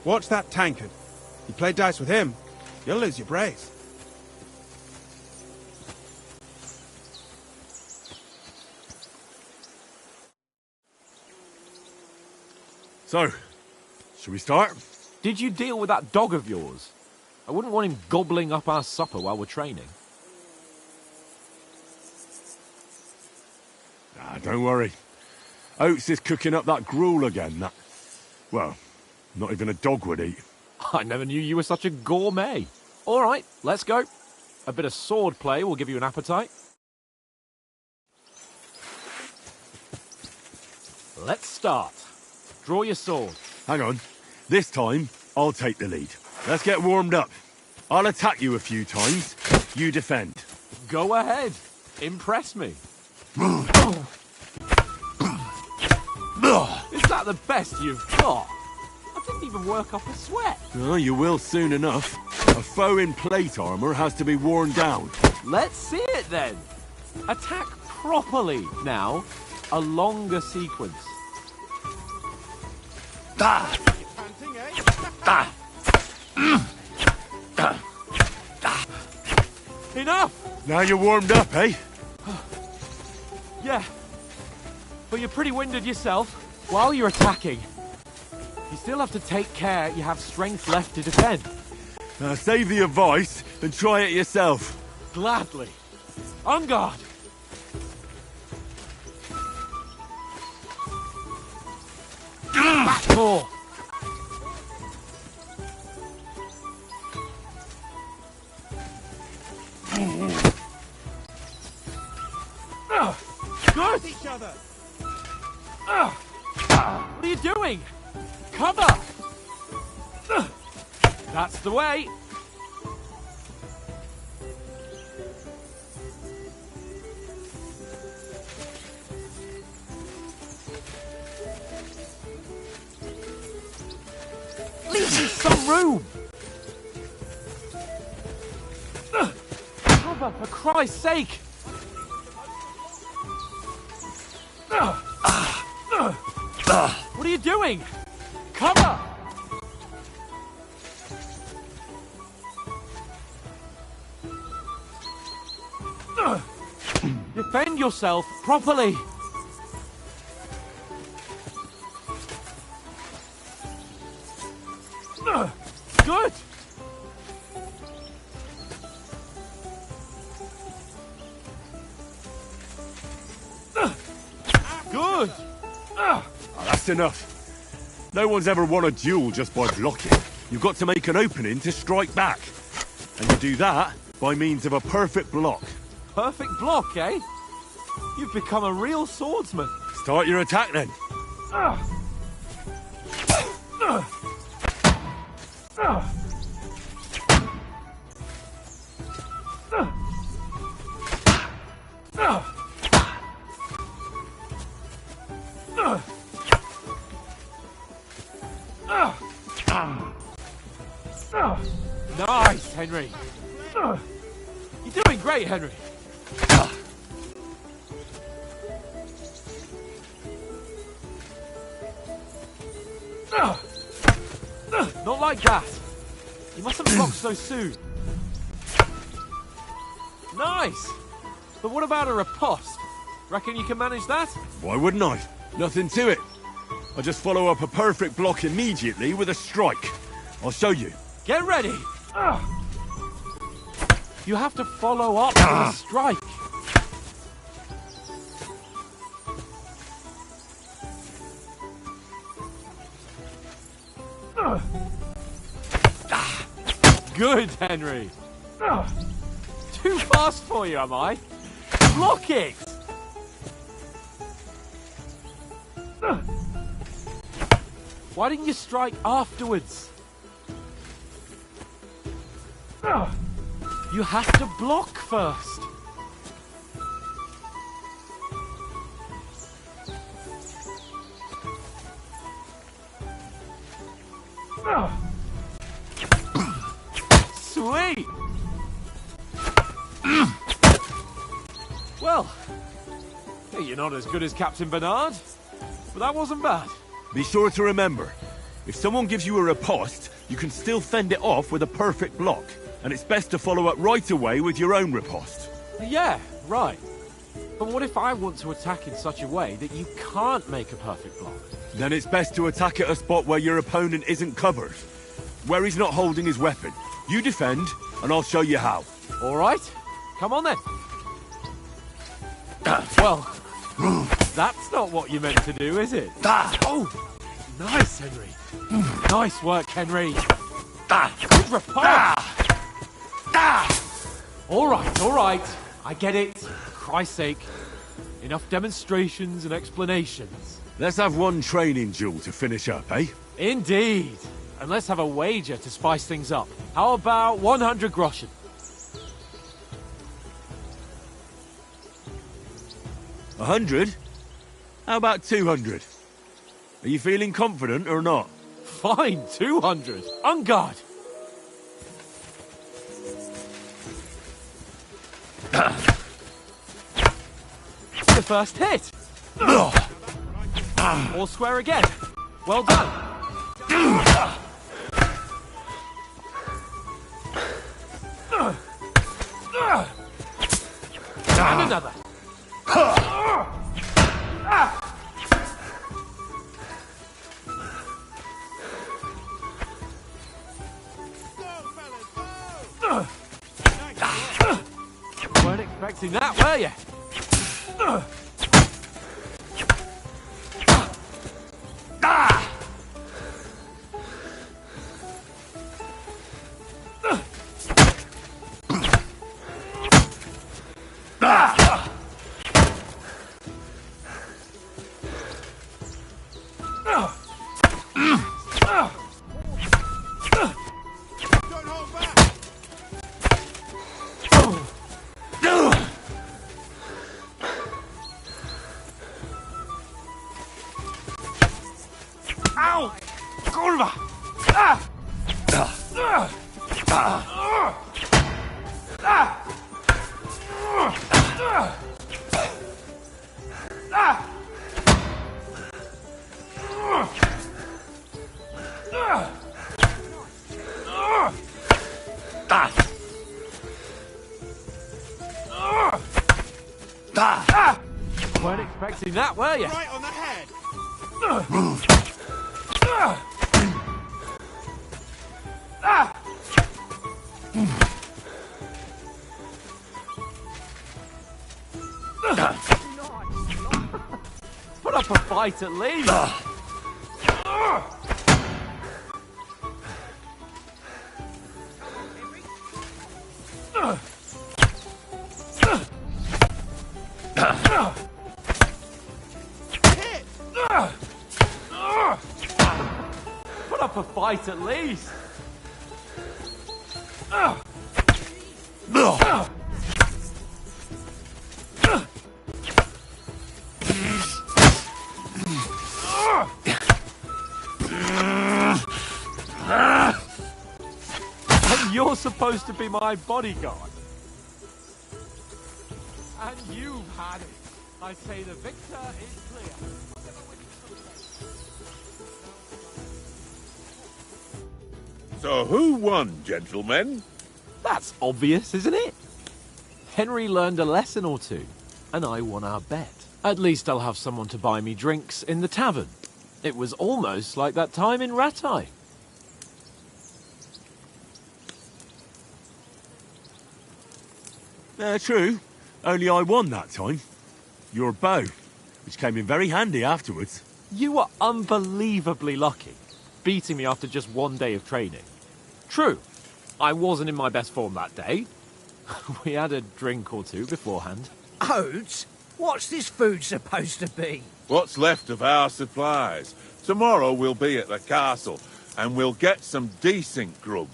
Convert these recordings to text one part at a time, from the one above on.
Watch that tankard. You play dice with him, you'll lose your brace. So, should we start? Did you deal with that dog of yours? I wouldn't want him gobbling up our supper while we're training. Ah, don't worry. Oates is cooking up that gruel again, that... Well, not even a dog would eat. I never knew you were such a gourmet. All right, let's go. A bit of sword play will give you an appetite. Let's start. Draw your sword. Hang on. This time, I'll take the lead. Let's get warmed up. I'll attack you a few times. You defend. Go ahead. Impress me. Is that the best you've got? I didn't even work up a sweat. Oh, you will soon enough. A foe in plate armor has to be worn down. Let's see it then. Attack properly. Now, a longer sequence. Ah! Panting, eh? Ah! Enough! Now you're warmed up, eh? Yeah. But you're pretty winded yourself. While you're attacking, you still have to take care you have strength left to defend. Save the advice and try it yourself. Gladly. On guard. Back four. Good. Each other. What are you doing? Cover. That's the way. Leave me some room. Cover, for Christ's sake. What are you doing? Cover! Defend yourself properly. Good. Good. Oh, that's enough. No one's ever won a duel just by blocking. You've got to make an opening to strike back. And you do that by means of a perfect block. Perfect block, eh? You've become a real swordsman. Start your attack then. Nice, Henry. You're doing great, Henry. Not like that. You mustn't block so soon. Nice. But what about a riposte? Reckon you can manage that? Why wouldn't I? Nothing to it. I just follow up a perfect block immediately with a strike. I'll show you. Get ready. You have to follow up with a strike. Good, Henry. Too fast for you, am I? Block it! Why didn't you strike afterwards? You have to block first. Sweet! Well, hey, you're not as good as Captain Bernard, but that wasn't bad. Be sure to remember, If someone gives you a riposte, you can still fend it off with a perfect block. And it's best to follow up right away with your own riposte. Yeah, right. But what if I want to attack in such a way that you can't make a perfect block? Then it's best to attack at a spot where your opponent isn't covered. Where he's not holding his weapon. You defend, and I'll show you how. All right. Come on then. Well, that's not what you meant to do, is it? Oh, nice, Henry. Nice work, Henry. Good riposte. All right. I get it. For Christ's sake. Enough demonstrations and explanations. Let's have one training duel to finish up, eh? Indeed. And let's have a wager to spice things up. How about 100 groschen? 100? How about 200? Are you feeling confident or not? Fine, 200. On guard. The first hit. All square again. Well done. And another. Weren't expecting that, were you? Ow! Kurwa! Weren't expecting that, were you? Right on the head. Put up a fight at least. Hit! Put up a fight at least. And you're supposed to be my bodyguard. And you've had it. I say the victor is clear. So who won, gentlemen? That's obvious, isn't it? Henry learned a lesson or two, and I won our bet. At least I'll have someone to buy me drinks in the tavern. It was almost like that time in Rattay. True. Only I won that time. Your bow, which came in very handy afterwards. You were unbelievably lucky, beating me after just one day of training. True, I wasn't in my best form that day. We had a drink or two beforehand. Oats? What's this food supposed to be? What's left of our supplies. Tomorrow we'll be at the castle, and we'll get some decent grub.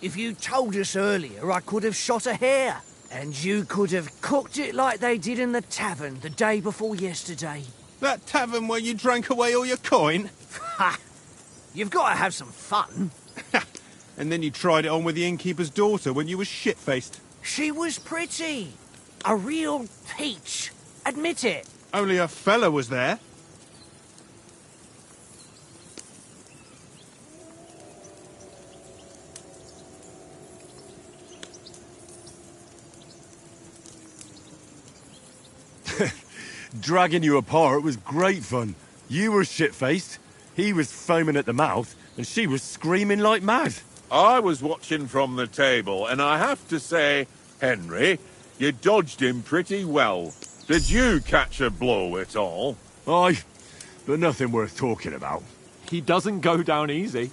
If you told us earlier, I could have shot a hare. And you could have cooked it like they did in the tavern the day before yesterday. That tavern where you drank away all your coin? Ha! You've got to have some fun. And then you tried it on with the innkeeper's daughter when you were shit-faced. She was pretty. A real peach. Admit it. Only a fella was there. Dragging you apart was great fun. You were shit-faced, he was foaming at the mouth, and she was screaming like mad. I was watching from the table, and I have to say, Henry, you dodged him pretty well. Did you catch a blow at all? Aye, but nothing worth talking about. He doesn't go down easy.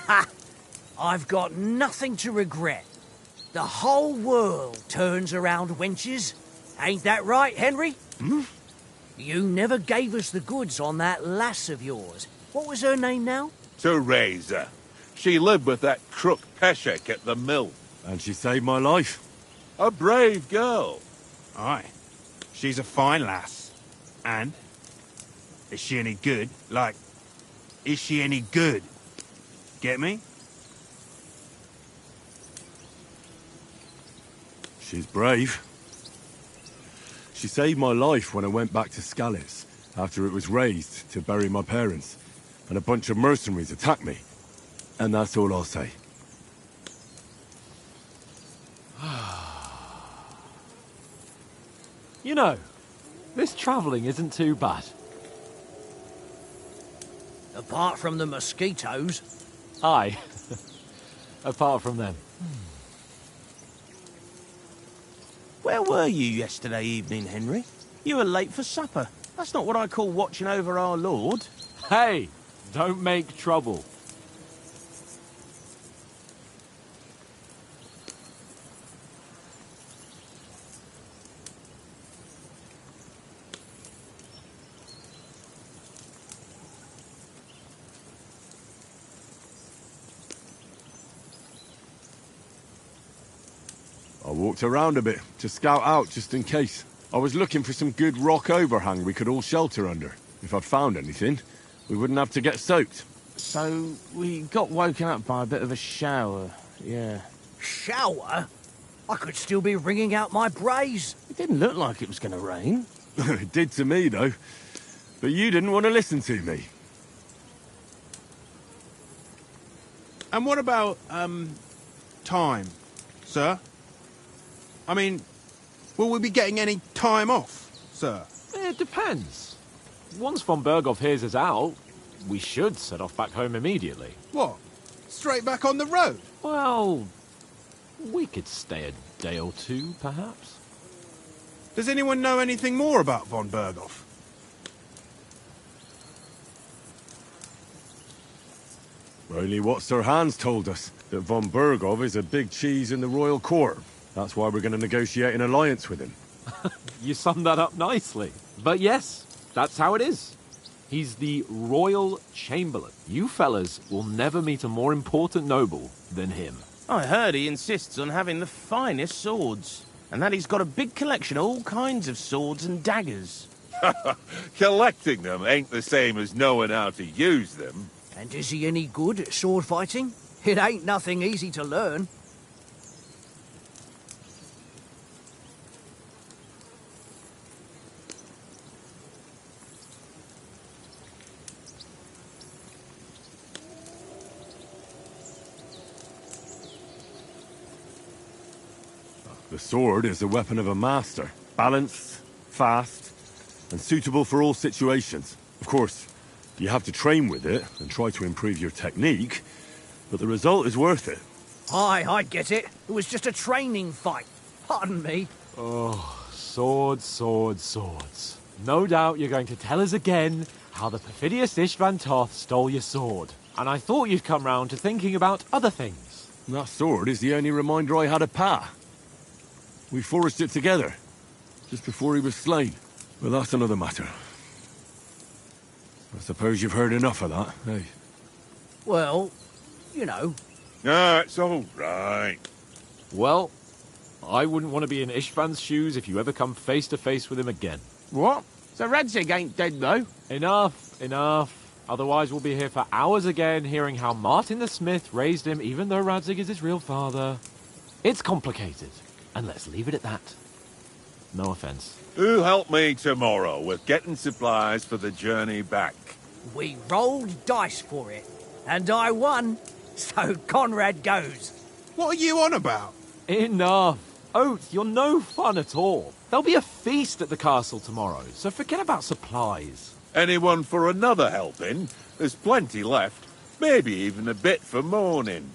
Ha! I've got nothing to regret. The whole world turns around wenches. Ain't that right, Henry? Hmm? You never gave us the goods on that lass of yours. What was her name now? Teresa. She lived with that crook Peshek at the mill. And she saved my life. A brave girl. Aye. She's a fine lass. And? Is she any good? Like, is she any good? Get me? She's brave. She saved my life when I went back to Skalitz after it was razed to bury my parents, and a bunch of mercenaries attacked me. And that's all I'll say. You know, this travelling isn't too bad. Apart from the mosquitoes. Aye. Apart from them. Where were you yesterday evening, Henry? You were late for supper. That's not what I call watching over our Lord. Hey, don't make trouble. I walked around a bit to scout out just in case. I was looking for some good rock overhang we could all shelter under. If I'd found anything, we wouldn't have to get soaked. So, we got woken up by a bit of a shower, yeah. Shower? I could still be wringing out my brays. It didn't look like it was going to rain. It did to me, though. But you didn't want to listen to me. And what about, time, sir? I mean, will we be getting any time off, sir? It depends. Once von Berghoff hears us out, we should set off back home immediately. What? Straight back on the road? Well, we could stay a day or two, perhaps. Does anyone know anything more about von Berghoff? Only what Sir Hans told us, that von Berghoff is a big cheese in the royal court. That's why we're going to negotiate an alliance with him. You summed that up nicely. But yes, that's how it is. He's the Royal Chamberlain. You fellas will never meet a more important noble than him. I heard he insists on having the finest swords, and that he's got a big collection of all kinds of swords and daggers. Collecting them ain't the same as knowing how to use them. And is he any good at sword fighting? It ain't nothing easy to learn. The sword is the weapon of a master. Balanced, fast, and suitable for all situations. Of course, you have to train with it and try to improve your technique, but the result is worth it. Aye, I get it. It was just a training fight. Pardon me. Oh, swords, swords, swords. No doubt you're going to tell us again how the perfidious Istvan Toth stole your sword. And I thought you'd come round to thinking about other things. That sword is the only reminder I had of Pa. We forged it together, just before he was slain. But that's another matter. I suppose you've heard enough of that, eh? Well, you know. No, it's all right. Well, I wouldn't want to be in Istvan's shoes if you ever come face to face with him again. What? So Radzig ain't dead, though? Enough, enough. Otherwise we'll be here for hours again hearing how Martin the Smith raised him even though Radzig is his real father. It's complicated. And let's leave it at that. No offense. Who'll help me tomorrow with getting supplies for the journey back? We rolled dice for it. And I won. So Conrad goes. What are you on about? Enough. Oates, you're no fun at all. There'll be a feast at the castle tomorrow, so forget about supplies. Anyone for another helping? There's plenty left. Maybe even a bit for morning.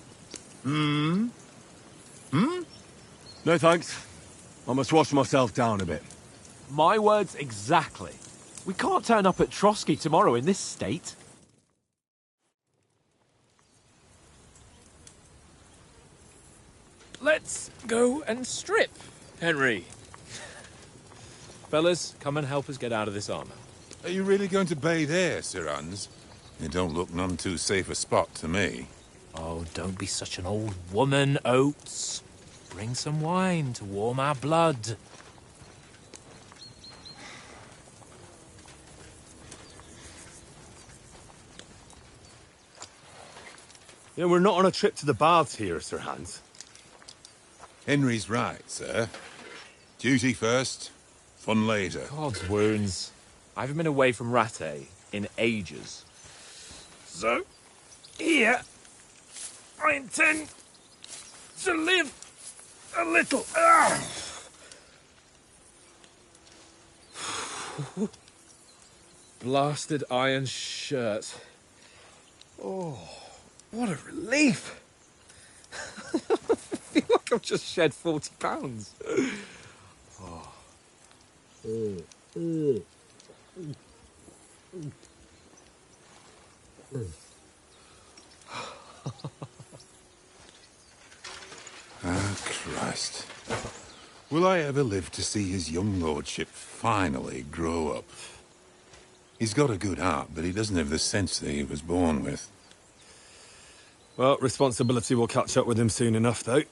No thanks. I must wash myself down a bit. My words exactly. We can't turn up at Trotsky tomorrow in this state. Let's go and strip, Henry. Fellas, come and help us get out of this armor. Are you really going to bathe here, Sir Hans? It don't look none too safe a spot to me. Oh, don't be such an old woman, Oates. Bring some wine to warm our blood. Yeah, we're not on a trip to the baths here, Sir Hans. Henry's right, sir. Duty first, fun later. God's wounds. I haven't been away from Rattay in ages. So, here, I intend to live a little. Blasted iron shirt. Oh, what a relief. I feel like I've just shed 40 pounds. Ah, Christ. Will I ever live to see his young lordship finally grow up? He's got a good heart, but he doesn't have the sense that he was born with. Well, responsibility will catch up with him soon enough, though.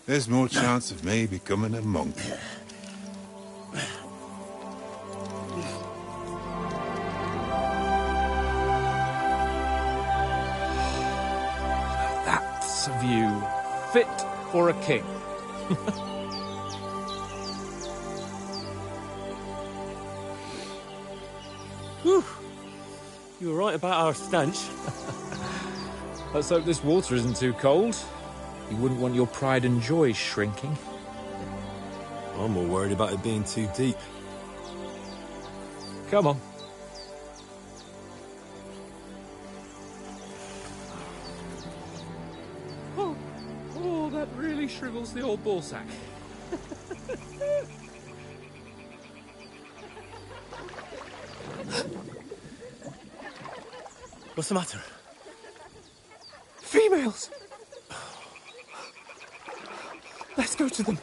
There's more chance of me becoming a monk. That's a view fit for a king. Whew. You were right about our stench. Let's hope this water isn't too cold. You wouldn't want your pride and joy shrinking. I'm more worried about it being too deep. Come on. Oh, that really shrivels the old ballsack. What's the matter? Females! Let's go to them.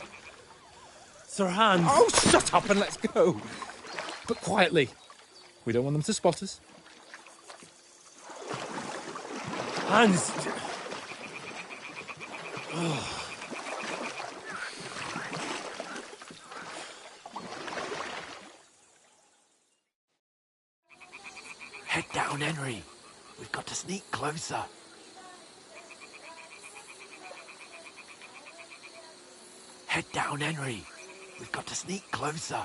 Sir Hans! Oh, shut up and let's go. But quietly. We don't want them to spot us. Hans! Head down, Henry. We've got to sneak closer. Head down, Henry. We've got to sneak closer.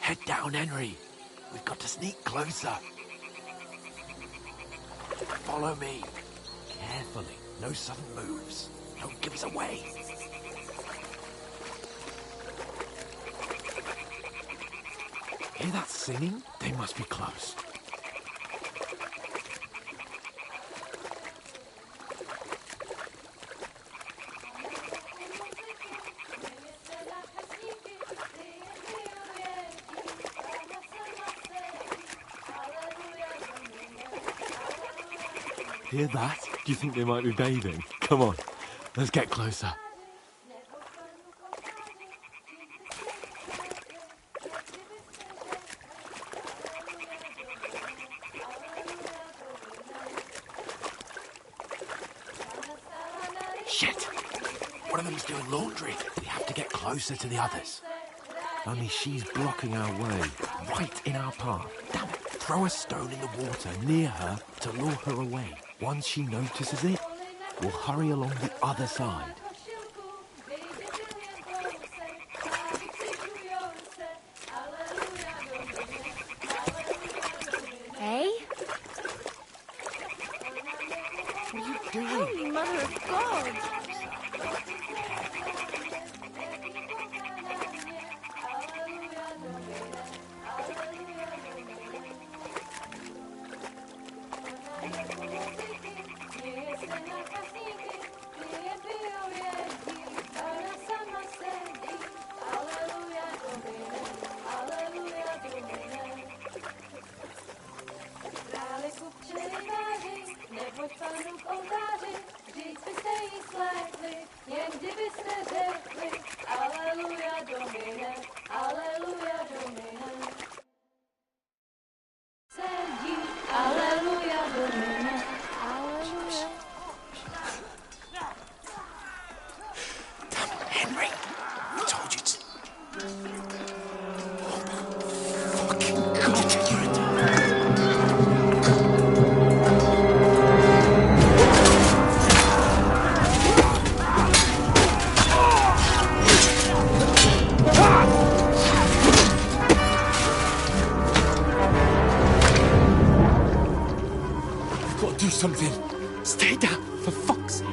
Head down, Henry. We've got to sneak closer. Follow me. Carefully. No sudden moves. Don't give us away. Hear that singing? They must be close. Hear that? Do you think they might be bathing? Come on, let's get closer. Shit! One of them's doing laundry. We have to get closer to the others. Only she's blocking our way, right in our path. Damn it! Throw a stone in the water near her to lure her away. Once she notices it, we'll hurry along the other side. Hey? What are you doing? Holy Mother of God! Neboj Panu k oltáři, vždyť byste jí slekli, jen kdybyste řekli, Aleluja Domine, Aleluja Domine. Sedí, Aleluja Domine, Aleluja. Damn, Henry! I told you to... Fucking God, you're a... Do something. Stay down, for fuck's sake.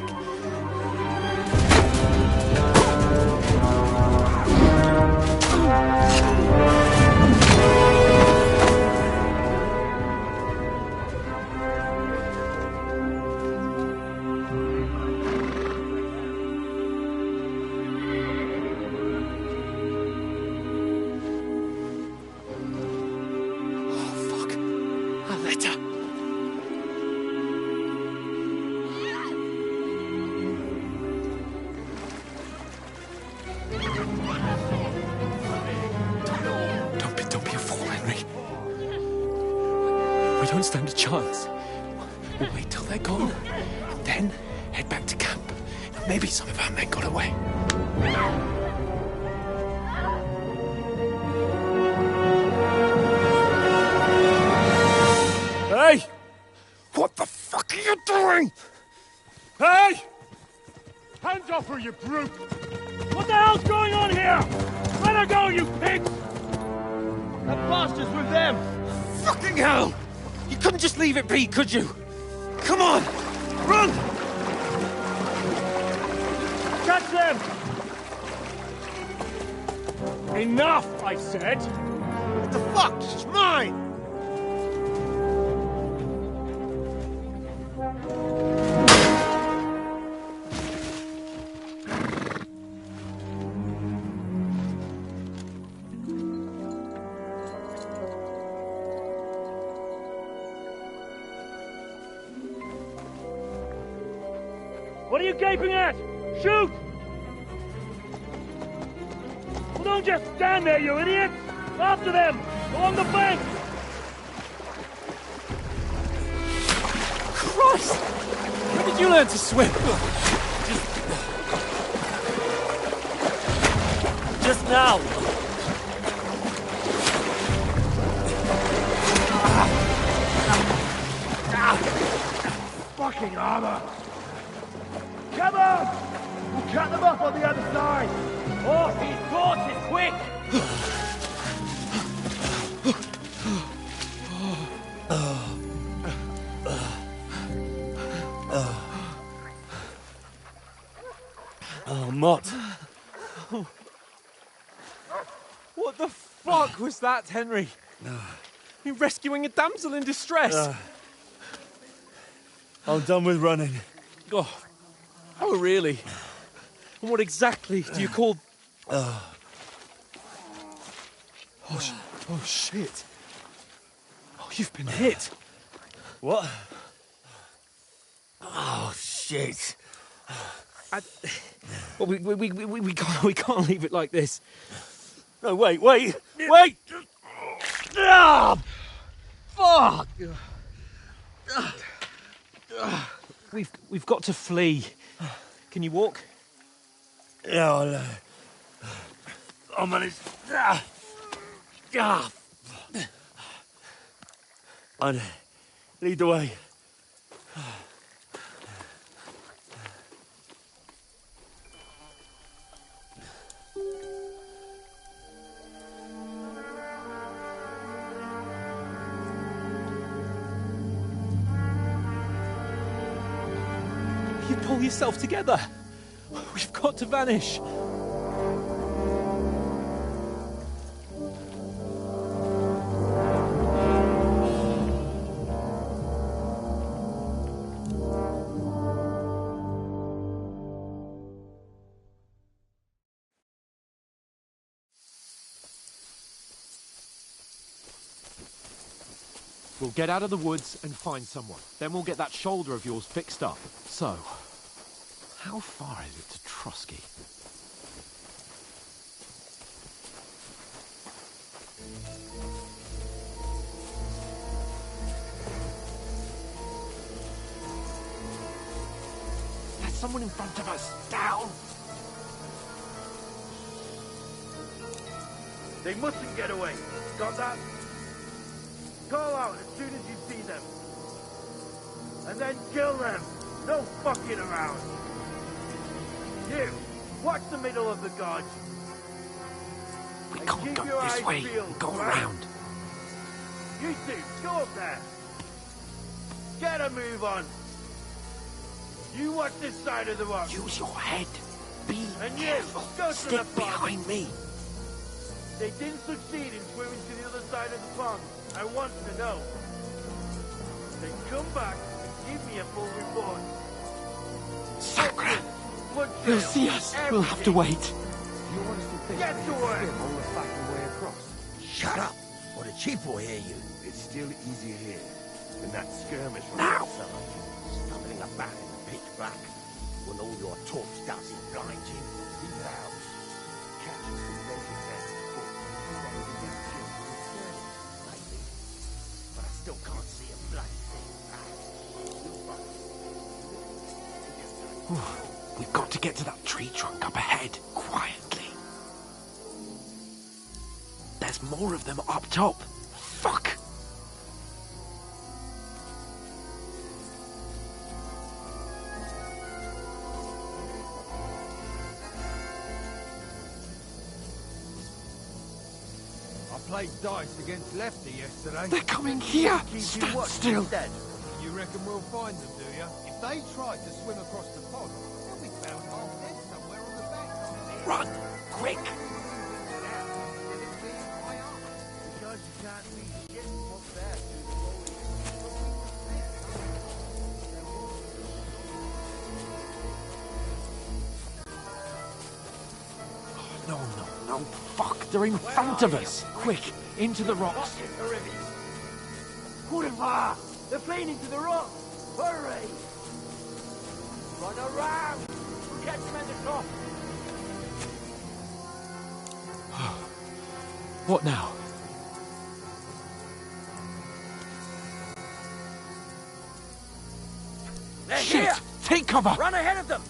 Oh, fuck. A letter. Don't be a fool, Henry. We don't stand a chance. We'll wait till they're gone, and then head back to camp. Maybe some of our men got away. Hey! What the fuck are you doing? Hey! Hands off her, you brute! What the hell's going on here? Let her go, you pigs! That bastard's with them! Fucking hell! You couldn't just leave it be, could you? Come on! Run! Catch them! Enough, I said! What the fuck? She's mine! What are you gaping at? Shoot! Well, don't just stand there, you idiots! After them! Along the bank! Christ! When did you learn to swim? Just now! Fucking armor! Come on! We'll cut them off on the other side! Oh, he's caught it! Quick! Oh, Mott. What the fuck was that, Henry? You rescuing a damsel in distress? I'm done with running. Oh, really? And what exactly do you call... Oh, shit. Oh, you've been hit. What? Oh, shit. Well, we can't leave it like this. No, wait! Ah! Fuck! We've got to flee. Can you walk? Yeah, I'll manage. I'd lead the way. Pull yourself together. We've got to vanish. We'll get out of the woods and find someone. Then we'll get that shoulder of yours fixed up. So, how far is it to Trusky? There's someone in front of us. Down! They mustn't get away. Got that? Call out as soon as you see them. And then kill them. No fucking around. You, watch the middle of the gorge. We can't go this way. Go around. You two, go up there. Get a move on. You watch this side of the rock. Use your head. Be careful. Go to Stick the behind me. They didn't succeed in swimming to the other side of the pond. I want to know. Then come back and give me a full report. Sacre! They'll see us. We'll have to wait. You want us to fish? Get to work! All the fucking way across. Shut up, or the chief will hear you. It's still easier here than that skirmish from Now! outside. Stumbling about in the pitch black, when all your talk does is blind you. Leave the house. Catch us some naked men. Maybe. But I still can't see a bloody thing. We've got to get to that tree trunk up ahead, quietly. There's more of them up top. Fuck! I played dice against Lefty yesterday. They're coming here! Keep you Stand watching still! instead. You reckon we'll find them, do you? If they try to swim across the pond, they'll be found half dead somewhere on the bank. Run! Quick! Because you can't see shit from up there through the No, no, no. Fuck, they're in front of us. Quick, into the rocks. Boulevard! They're playing into the rocks! Hurry! Run around! We'll catch them at the top! What now? They're Shit! here! Take cover! Run ahead of them!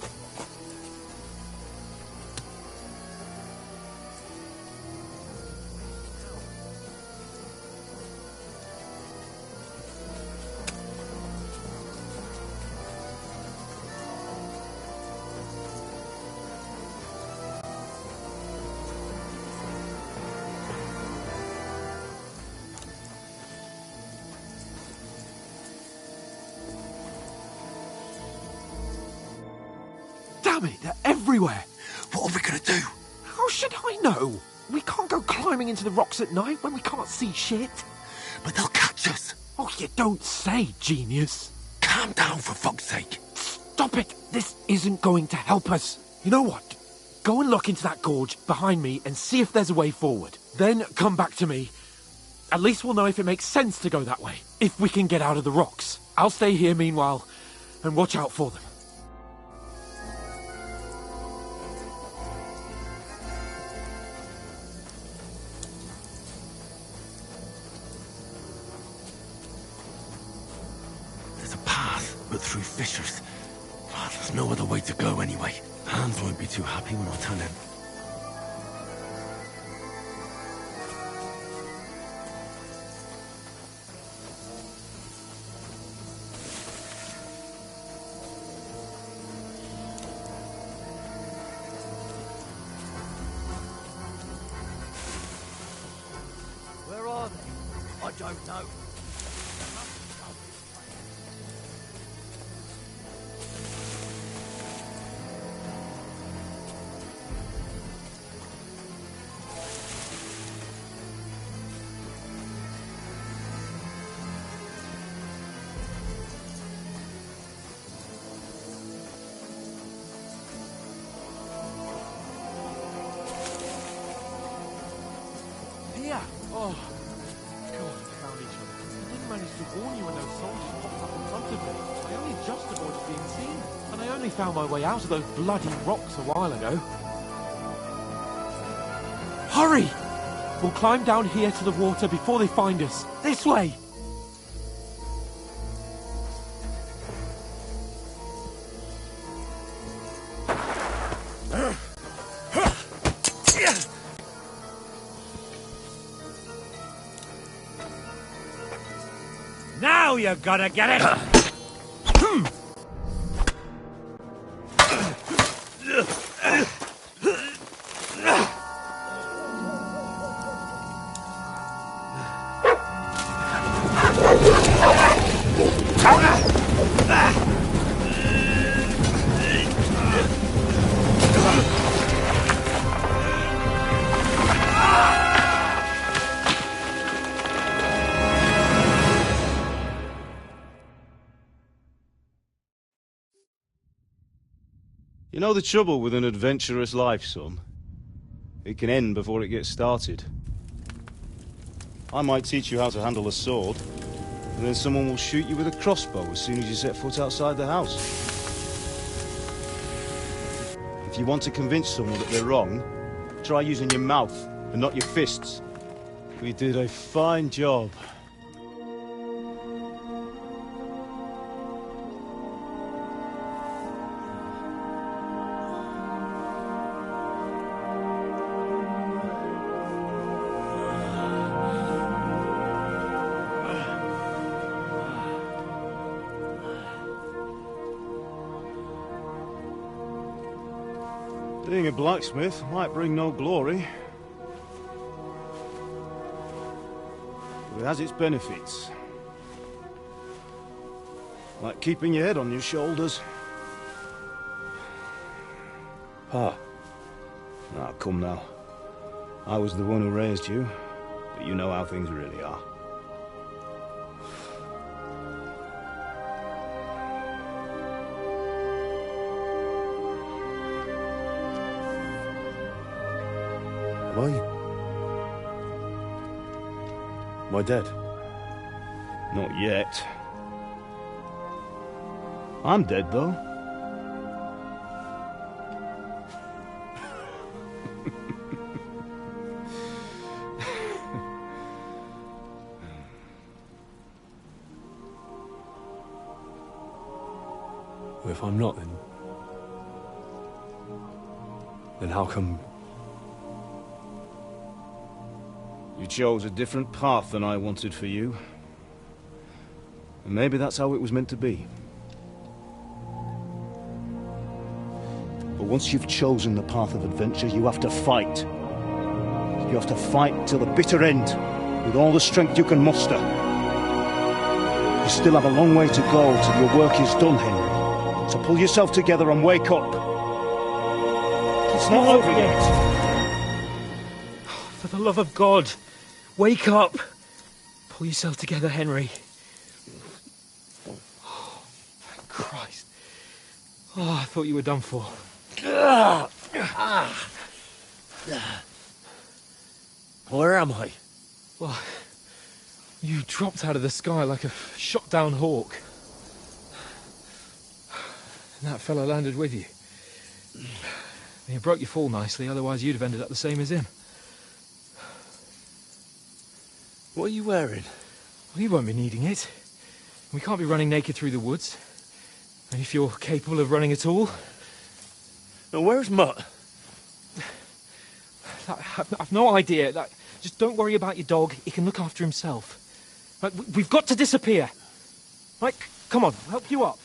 Damn it, they're everywhere! What are we gonna do? How should I know? We can't go climbing into the rocks at night when we can't see shit. But they'll catch us. Oh, you don't say, genius. Calm down, for fuck's sake. Stop it! This isn't going to help us. You know what? Go and look into that gorge behind me and see if there's a way forward. Then come back to me. At least we'll know if it makes sense to go that way. If we can get out of the rocks. I'll stay here meanwhile and watch out for them. There's a path, but through fissures. Oh, there's no other way to go anyway. Hans won't be too happy when I turn in. Where are they? I don't know. only found my way out of those bloody rocks a while ago. Hurry! We'll climb down here to the water before they find us. This way! Now you gotta get it! You know the trouble with an adventurous life, son? It can end before it gets started. I might teach you how to handle a sword, and then someone will shoot you with a crossbow as soon as you set foot outside the house. If you want to convince someone that they're wrong, try using your mouth and not your fists. We did a fine job. Being a blacksmith might bring no glory, but it has its benefits. Like keeping your head on your shoulders. Pa. Ah, come now. I was the one who raised you, but you know how things really are. Am I dead? Not yet. I'm dead, though. Well, if I'm not, then how come... You chose a different path than I wanted for you. And maybe that's how it was meant to be. But once you've chosen the path of adventure, you have to fight. You have to fight till the bitter end, with all the strength you can muster. You still have a long way to go till your work is done, Henry. So pull yourself together and wake up. It's not over yet. For the love of God, wake up! Pull yourself together, Henry. Oh, thank Christ. Oh, I thought you were done for. Where am I? Well, you dropped out of the sky like a shot-down hawk. And that fella landed with you. And you broke your fall nicely, otherwise you'd have ended up the same as him. What are you wearing? Well, you won't be needing it. We can't be running naked through the woods. And if you're capable of running at all... Now, where's Mutt? I've no idea. Just don't worry about your dog. He can look after himself. Right, we've got to disappear. Right, come on, I'll help you up.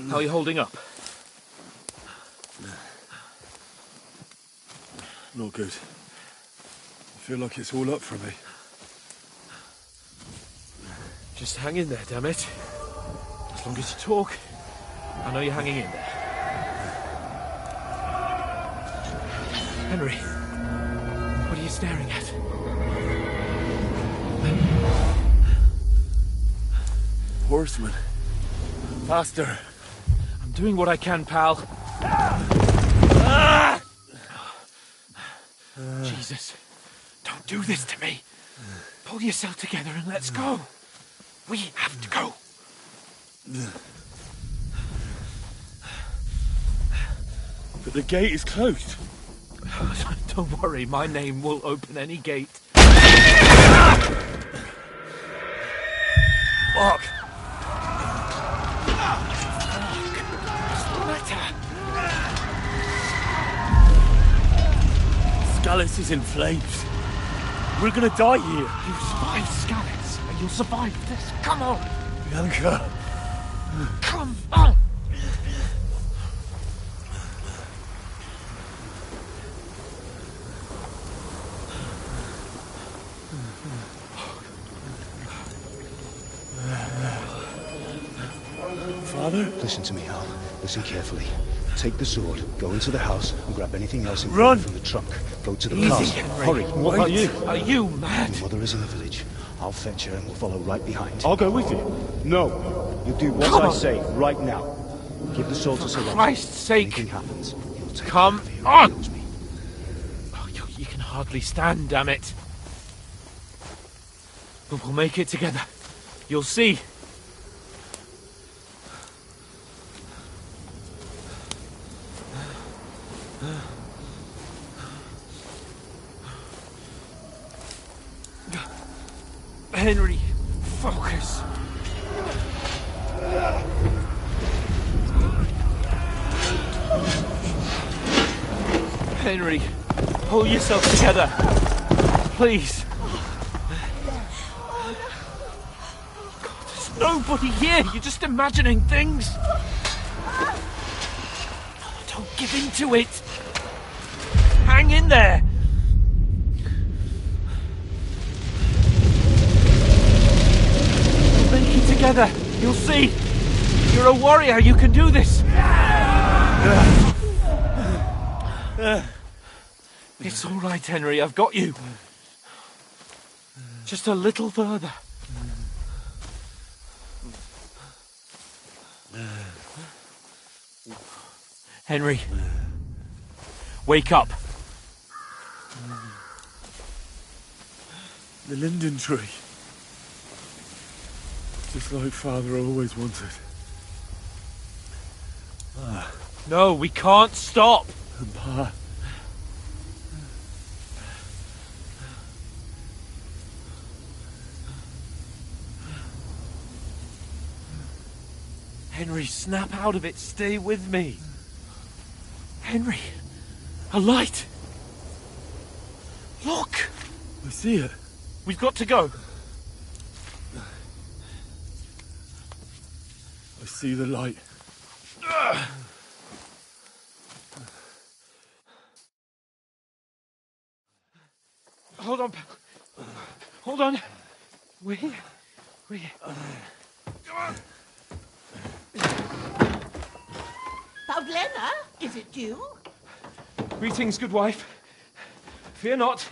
How are you holding up? Not good. I feel like it's all up for me. Just hang in there, damn it. As long as you talk, I know you're hanging in there. Henry, what are you staring at? Horseman. Faster. I'm doing what I can, pal. Jesus, don't do this to me. Pull yourself together and let's go. We have to go. But the gate is closed. Don't worry, my name will open any gate. Fuck. Scallis is in flames. We're gonna die here. You survived Scallis, and you'll survive this. Come on. Bianca. Come on. Father? Listen to me, Hal. Listen carefully. Take the sword, go into the house, and grab anything else Run! from the trunk. Go to the Easy, castle. Henry. Hurry. What are you? Are you mad? Your mother is in the village. I'll fetch her and we'll follow right behind. I'll go with you. No. You do what Come I on. say right now. Give the sword to Sir Christ's sake. Anything happens, he'll take Come care of you. on. He knows me. Oh, you can hardly stand, damn it. But we'll make it together. You'll see. Henry, focus. Henry, pull yourself together. Please. God, there's nobody here. You're just imagining things. Don't give in to it. Hang in there. We'll make it together. You'll see. You're a warrior. You can do this. It's all right, Henry. I've got you. Just a little further. Henry, wake up. The linden tree. Just like Father always wanted. No, we can't stop. And Pa. Henry, snap out of it. Stay with me. Henry, a light. Look. I see it. We've got to go. I see the light. Hold on, pal. Hold on. We're here. Come on. Pavlena, is it you? Greetings, good wife. Fear not.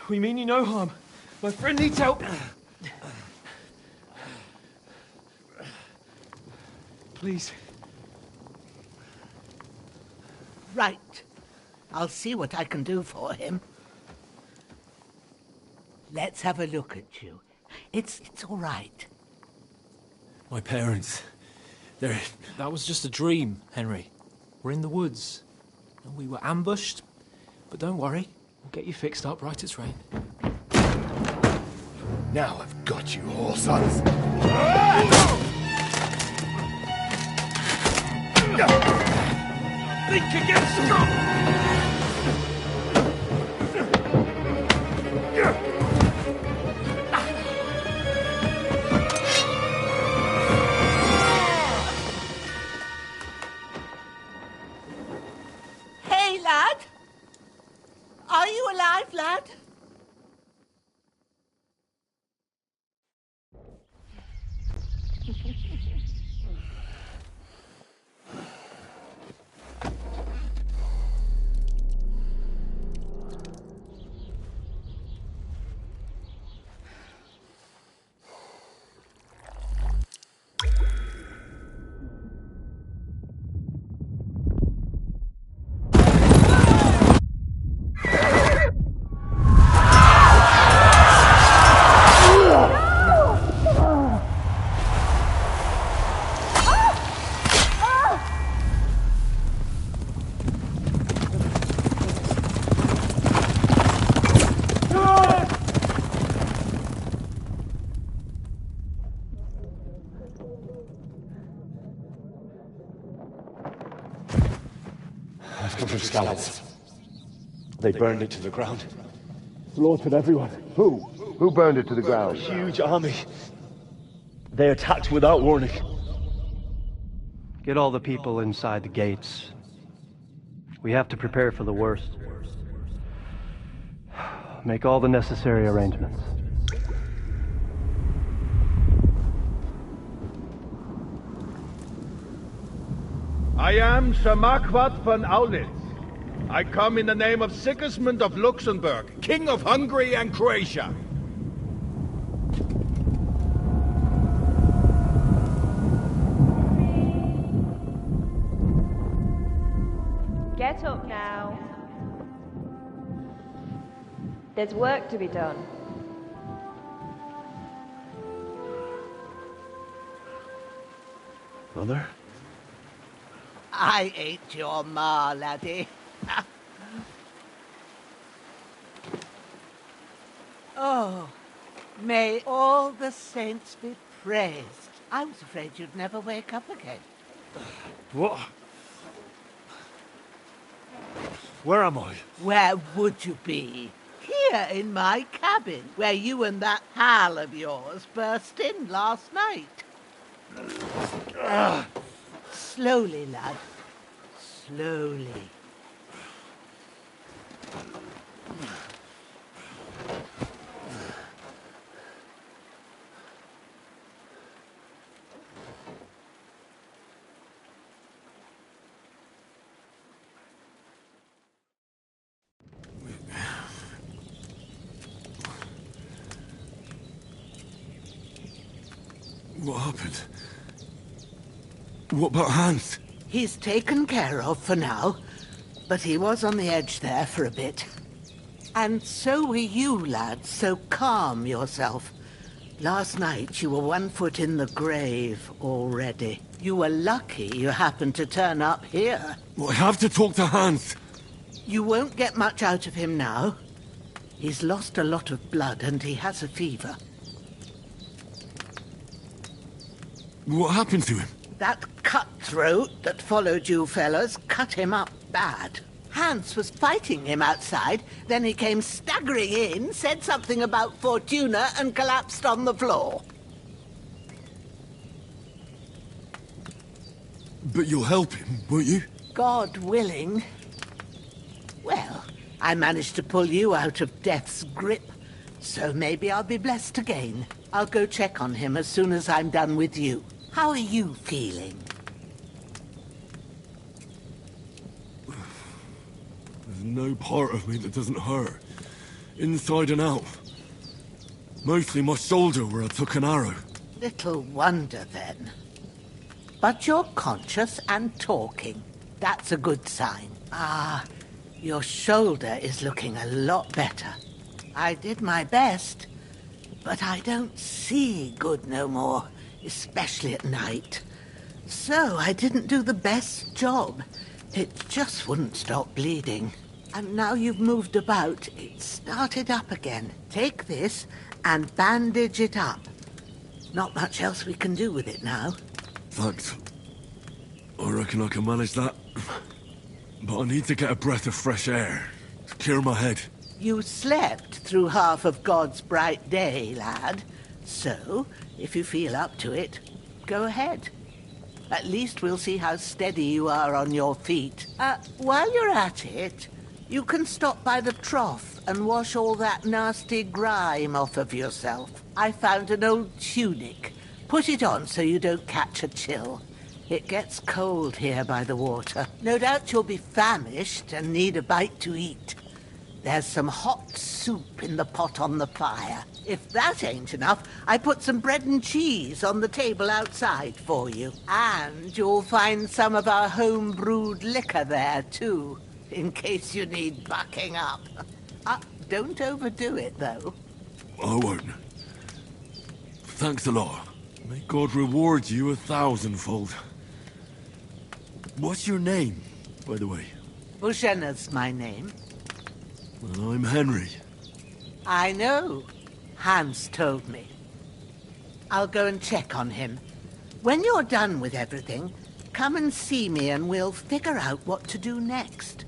We mean you no harm. My friend needs help. Please. Right. I'll see what I can do for him. Let's have a look at you. It's all right. My parents. They're... That was just a dream, Henry. We're in the woods. And we were ambushed. But don't worry. We'll get you fixed up right as rain. Now I've got you, whore sons. Think again, strong! Hey, lad! Are you alive, lad? I've come from Skalitz. They burned it to the ground. Slaughtered everyone. Who? Who burned it to the ground? A huge army. They attacked without warning. Get all the people inside the gates. We have to prepare for the worst. Make all the necessary arrangements. I am Sir Marquardt von Aulitz. I come in the name of Sigismund of Luxembourg, King of Hungary and Croatia. Get up now. There's work to be done. Mother? I ain't your ma, laddie. Oh, may all the saints be praised. I was afraid you'd never wake up again. What? Where am I? Where would you be? Here in my cabin, where you and that pal of yours burst in last night. Slowly, lad. Slowly. What happened? What about Hans? He's taken care of for now, but he was on the edge there for a bit. And so were you, lad, so calm yourself. Last night you were 1 foot in the grave already. You were lucky you happened to turn up here. Well, I have to talk to Hans. You won't get much out of him now. He's lost a lot of blood and he has a fever. What happened to him? That cutthroat that followed you fellas cut him up bad. Hans was fighting him outside, then he came staggering in, said something about Fortuna, and collapsed on the floor. But you'll help him, won't you? God willing. Well, I managed to pull you out of death's grip, so maybe I'll be blessed again. I'll go check on him as soon as I'm done with you. How are you feeling? There's no part of me that doesn't hurt. Inside and out. Mostly my shoulder where I took an arrow. Little wonder then. But you're conscious and talking. That's a good sign. Ah, your shoulder is looking a lot better. I did my best, but I don't see good no more, especially at night. So I didn't do the best job. It just wouldn't stop bleeding. And now you've moved about, it started up again. Take this and bandage it up. Not much else we can do with it now. Thanks. I reckon I can manage that. But I need to get a breath of fresh air to clear my head. You slept through half of God's bright day, lad. So, if you feel up to it, go ahead. At least we'll see how steady you are on your feet. While you're at it, you can stop by the trough and wash all that nasty grime off of yourself. I found an old tunic. Put it on so you don't catch a chill. It gets cold here by the water. No doubt you'll be famished and need a bite to eat. There's some hot soup in the pot on the fire. If that ain't enough, I put some bread and cheese on the table outside for you. And you'll find some of our home-brewed liquor there, too, in case you need bucking up. Don't overdo it, though. I won't. Thanks a lot. May God reward you 1,000-fold. What's your name, by the way? Bushenna's my name. Well, I'm Henry. I know. Hans told me. I'll go and check on him. When you're done with everything, come and see me and we'll figure out what to do next.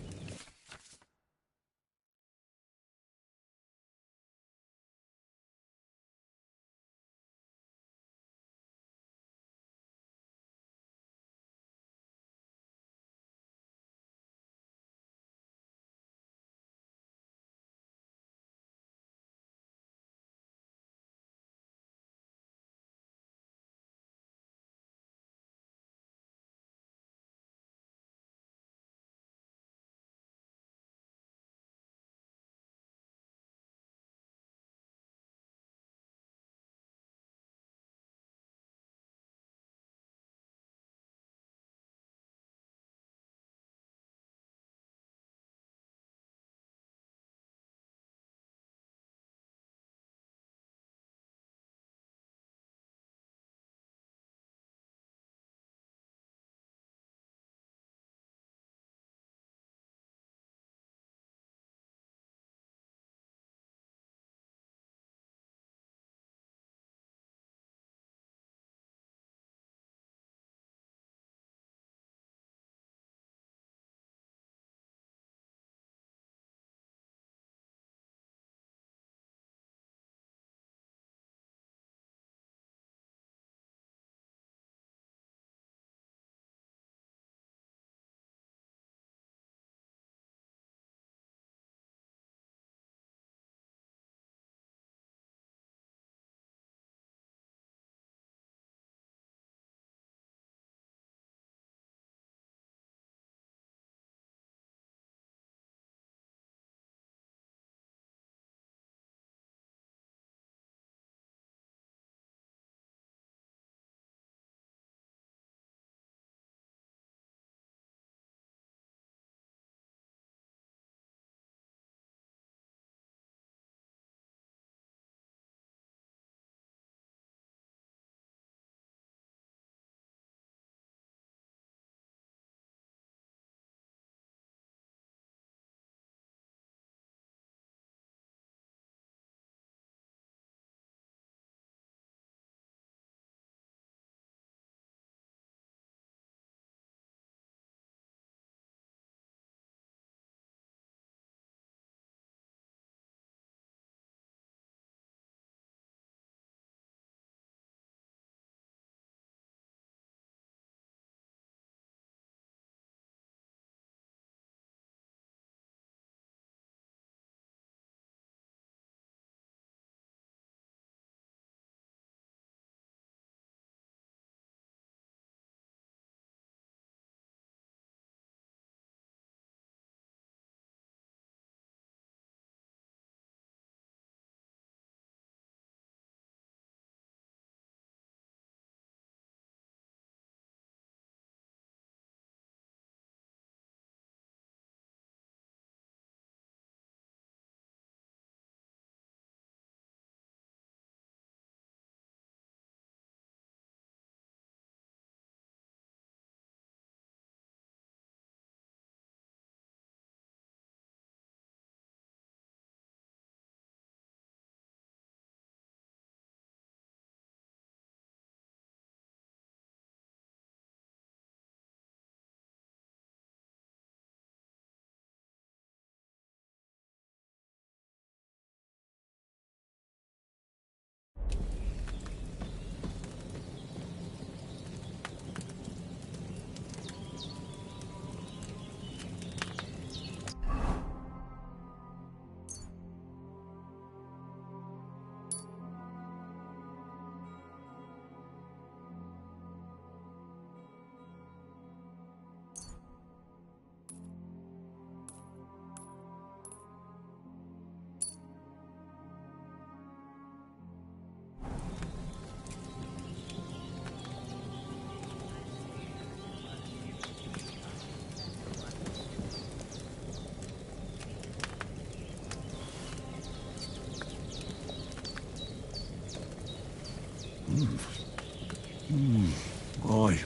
Aye,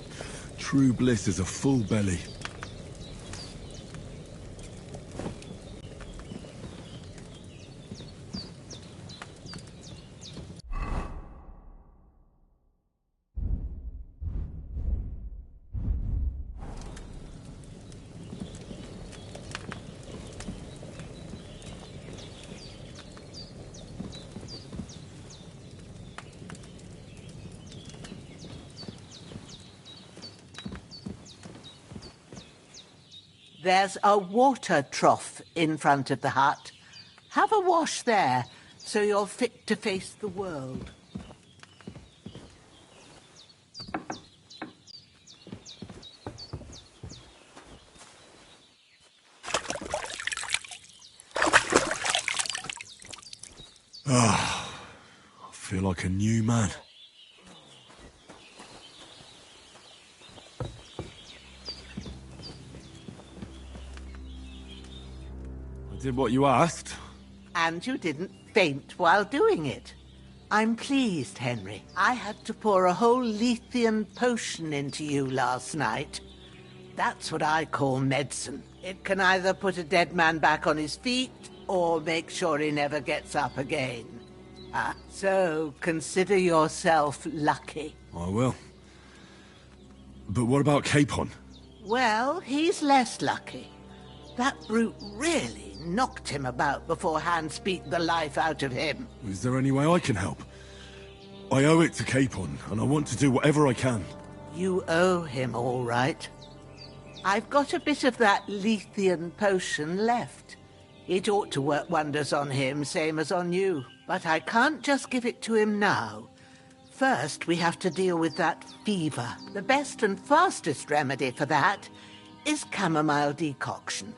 true bliss is a full belly. There's a water trough in front of the hut. Have a wash there, so you're fit to face the world. I feel like a new man. I did what you asked. And you didn't faint while doing it. I'm pleased, Henry. I had to pour a whole Lethean potion into you last night. That's what I call medicine. It can either put a dead man back on his feet, or make sure he never gets up again. So consider yourself lucky. I will. But what about Capon? Well, he's less lucky. That brute really knocked him about before Hans beat the life out of him. Is there any way I can help? I owe it to Capon, and I want to do whatever I can. You owe him, all right. I've got a bit of that Lethean potion left. It ought to work wonders on him, same as on you. But I can't just give it to him now. First, we have to deal with that fever. The best and fastest remedy for that is chamomile decoction.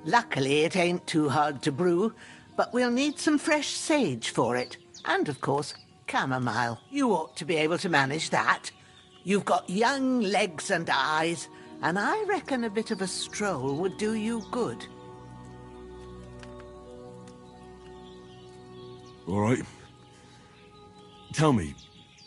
Luckily, it ain't too hard to brew, but we'll need some fresh sage for it. And, of course, chamomile. You ought to be able to manage that. You've got young legs and eyes, and I reckon a bit of a stroll would do you good. All right. Tell me,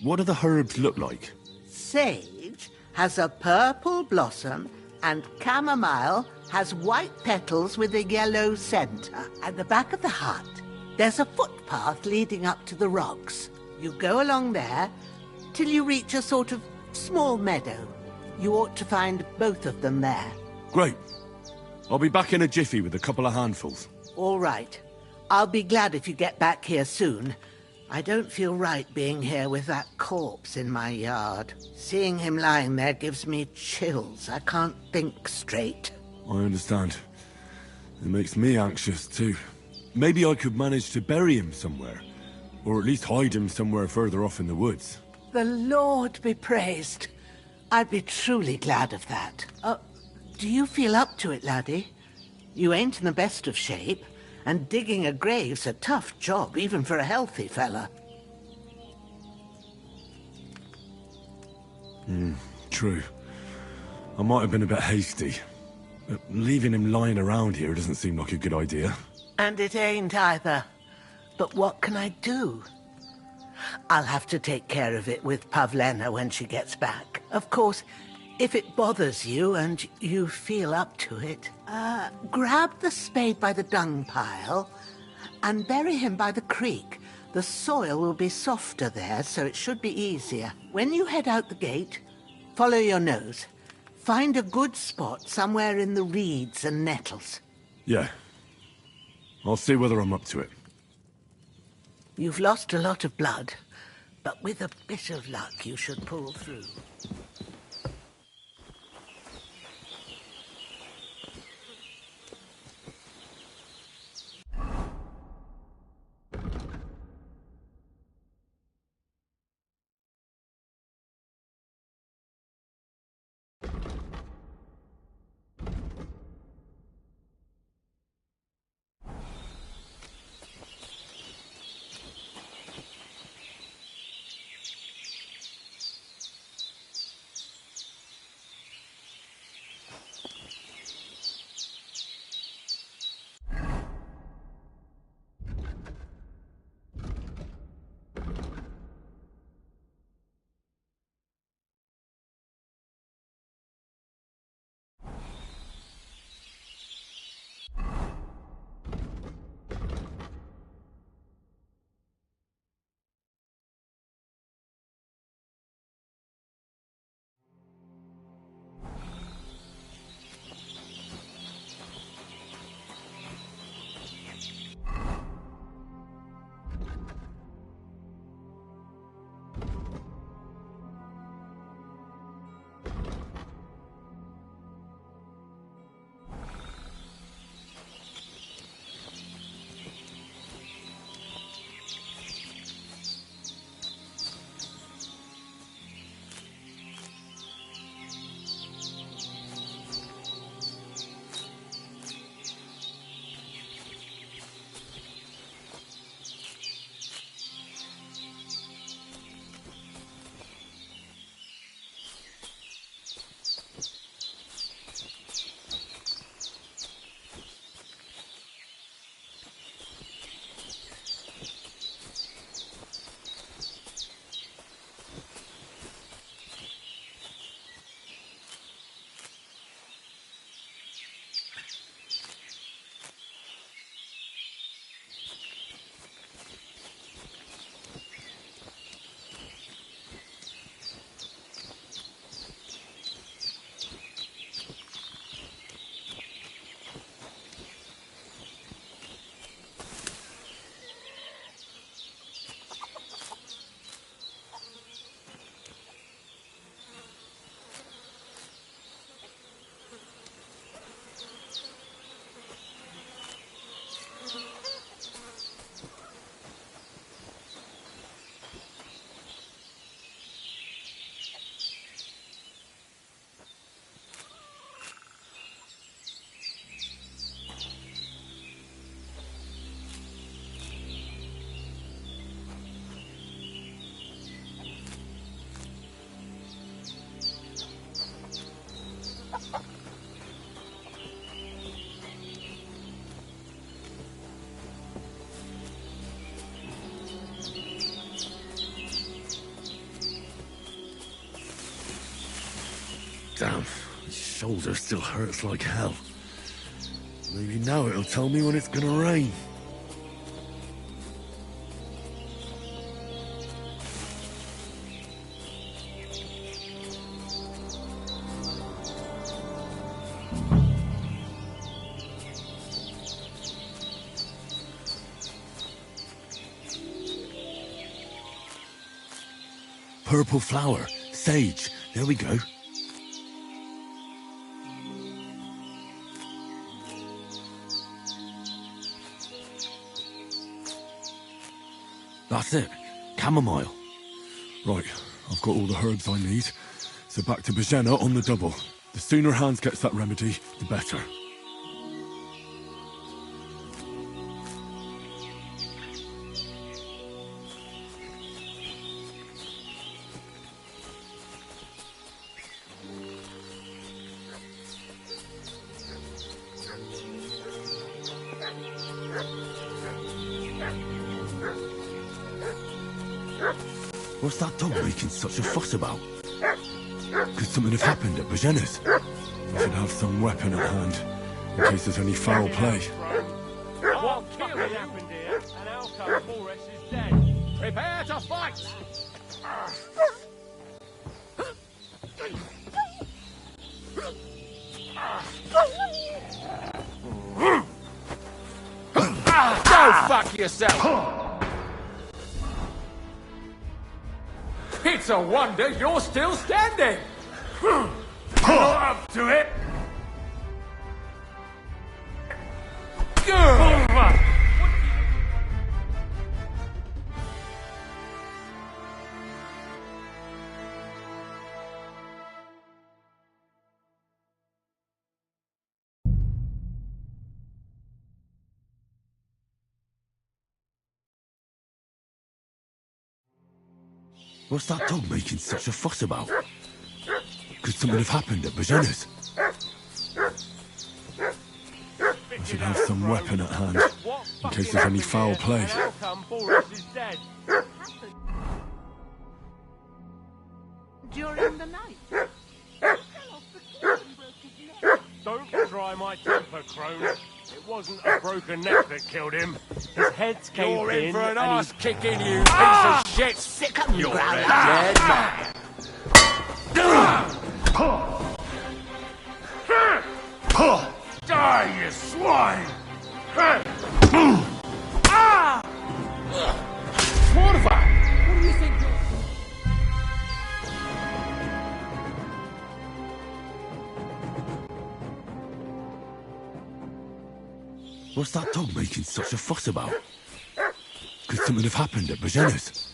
what do the herbs look like? Sage has a purple blossom, and chamomile has white petals with a yellow center. At the back of the hut, there's a footpath leading up to the rocks. You go along there till you reach a sort of small meadow. You ought to find both of them there. Great. I'll be back in a jiffy with a couple of handfuls. All right. I'll be glad if you get back here soon. I don't feel right being here with that corpse in my yard. Seeing him lying there gives me chills. I can't think straight. I understand. It makes me anxious, too. Maybe I could manage to bury him somewhere. Or at least hide him somewhere further off in the woods. The Lord be praised. I'd be truly glad of that. Do you feel up to it, laddie? You ain't in the best of shape. And digging a grave's a tough job, even for a healthy fella. True. I might have been a bit hasty. But leaving him lying around here doesn't seem like a good idea. And it ain't either. But what can I do? I'll have to take care of it with Pavlena when she gets back. Of course, if it bothers you and you feel up to it, grab the spade by the dung pile and bury him by the creek. The soil will be softer there, so it should be easier. When you head out the gate, follow your nose. Find a good spot somewhere in the reeds and nettles. Yeah. I'll see whether I'm up to it. You've lost a lot of blood, but with a bit of luck you should pull through. Damn, my shoulder still hurts like hell. Maybe now it'll tell me when it's gonna rain. Purple flower, sage, there we go. That's it. Chamomile. Right, I've got all the herbs I need. So back to Bajena on the double. The sooner Hans gets that remedy, the better. What's that dog making such a fuss about? Could something have happened at Bajena's? I should have some weapon at hand, in case there's any foul play. What killing happened here, and our come Boris is dead. Prepare to fight! Go fuck yourself! It's a wonder you're still standing! Not up to it! What's that dog making such a fuss about? Could something have happened at Bajena's? I should have some weapon at hand, in case there's any foul play. During the night. Don't try my temper, crone. It wasn't a broken neck that killed him. His head's caved in. You're in for an arse kicking, you piece of shit! Sick of You're ground. a dead man. Die, you swine! Mortified! What do you think? What's that dog making such a fuss about? Could something have happened at Bajena's?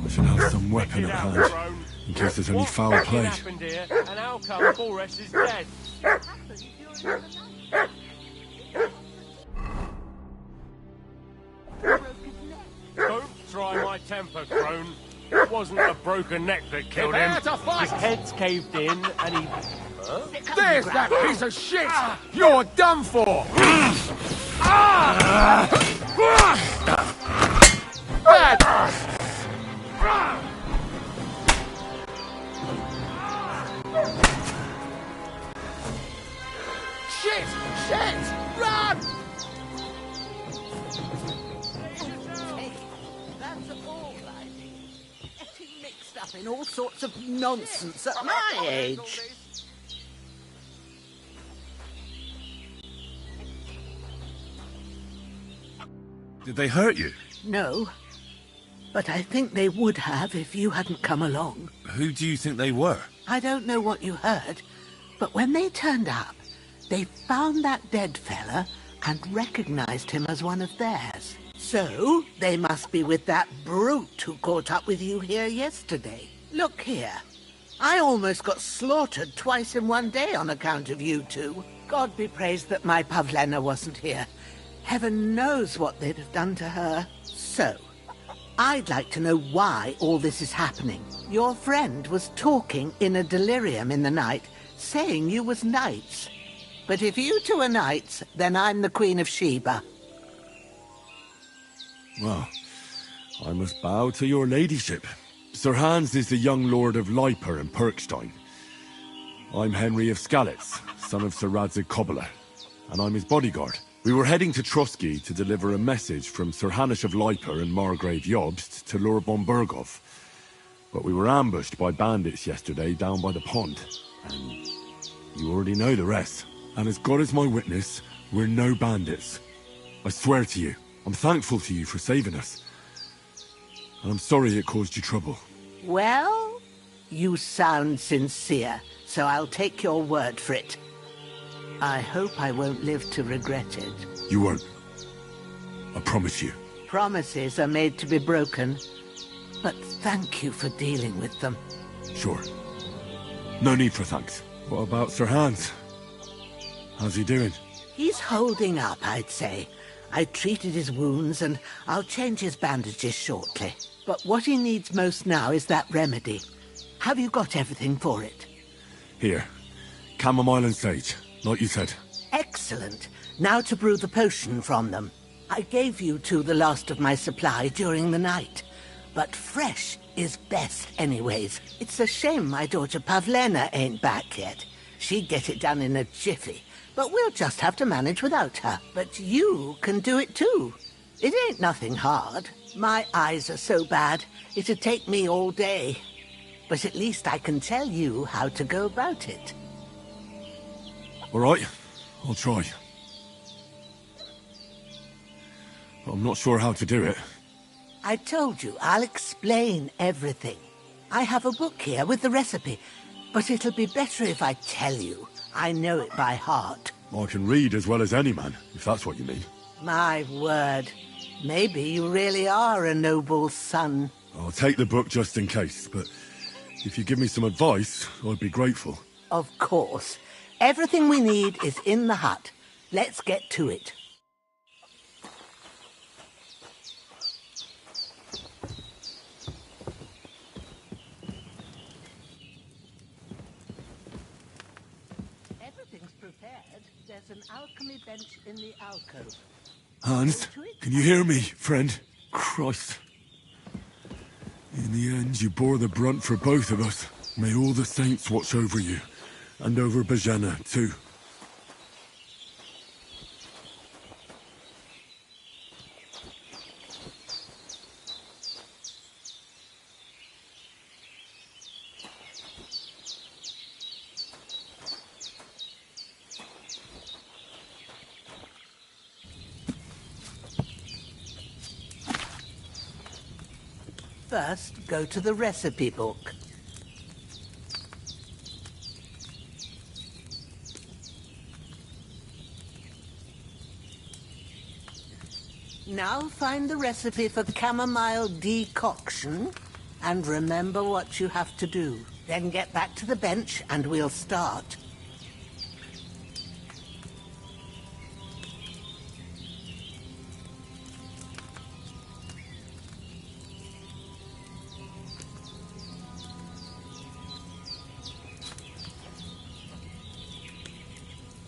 I should have some weapon at hand, in case there's any foul play. Happened here, and our come Boris is dead. Don't try my temper, crone. It wasn't a broken neck that killed him. His head's caved in, and he... There's that piece of shit! You're done for! Bad! Shit! Shit! Run! Hey, that's all right. Getting mixed up in all sorts of nonsense at my age. Did they hurt you? No, but I think they would have if you hadn't come along. Who do you think they were? I don't know what you heard, but when they turned up, they found that dead fella and recognized him as one of theirs. So, they must be with that brute who caught up with you here yesterday. Look here. I almost got slaughtered twice in one day on account of you two. God be praised that my Pavlena wasn't here. Heaven knows what they'd have done to her. So, I'd like to know why all this is happening. Your friend was talking in a delirium in the night, saying you was knights. But if you two are knights, then I'm the Queen of Sheba. Well, I must bow to your ladyship. Sir Hans is the young lord of Leiper and Perkstein. I'm Henry of Skalitz, son of Sir Radzig Kobyla, and I'm his bodyguard. We were heading to Trotsky to deliver a message from Sir Hanush of Leiper and Margrave Jobst to Lord von Burgov. But we were ambushed by bandits yesterday down by the pond, and you already know the rest. And as God is my witness, we're no bandits. I swear to you, I'm thankful to you for saving us. And I'm sorry it caused you trouble. Well, you sound sincere, so I'll take your word for it. I hope I won't live to regret it. You won't. I promise you. Promises are made to be broken, but thank you for dealing with them. Sure. No need for thanks. What about Sir Hans? How's he doing? He's holding up, I'd say. I treated his wounds, and I'll change his bandages shortly. But what he needs most now is that remedy. Have you got everything for it? Here. Chamomile and sage, like you said. Excellent. Now to brew the potion from them. I gave you two the last of my supply during the night. But fresh is best anyways. It's a shame my daughter Pavlena ain't back yet. She'd get it done in a jiffy. But we'll just have to manage without her. But you can do it too. It ain't nothing hard. My eyes are so bad, it'd take me all day. But at least I can tell you how to go about it. All right, I'll try. But I'm not sure how to do it. I told you, I'll explain everything. I have a book here with the recipe, but it'll be better if I tell you. I know it by heart. I can read as well as any man, if that's what you mean. My word. Maybe you really are a noble son. I'll take the book just in case, but if you give me some advice, I'd be grateful. Of course. Everything we need is in the hut. Let's get to it. Everything's prepared. There's an alchemy bench in the alcove. Hans, can you hear me, friend? Christ. In the end, you bore the brunt for both of us. May all the saints watch over you. And over Bajana, too. First, go to the recipe book. Now find the recipe for chamomile decoction, and remember what you have to do. Then get back to the bench, and we'll start.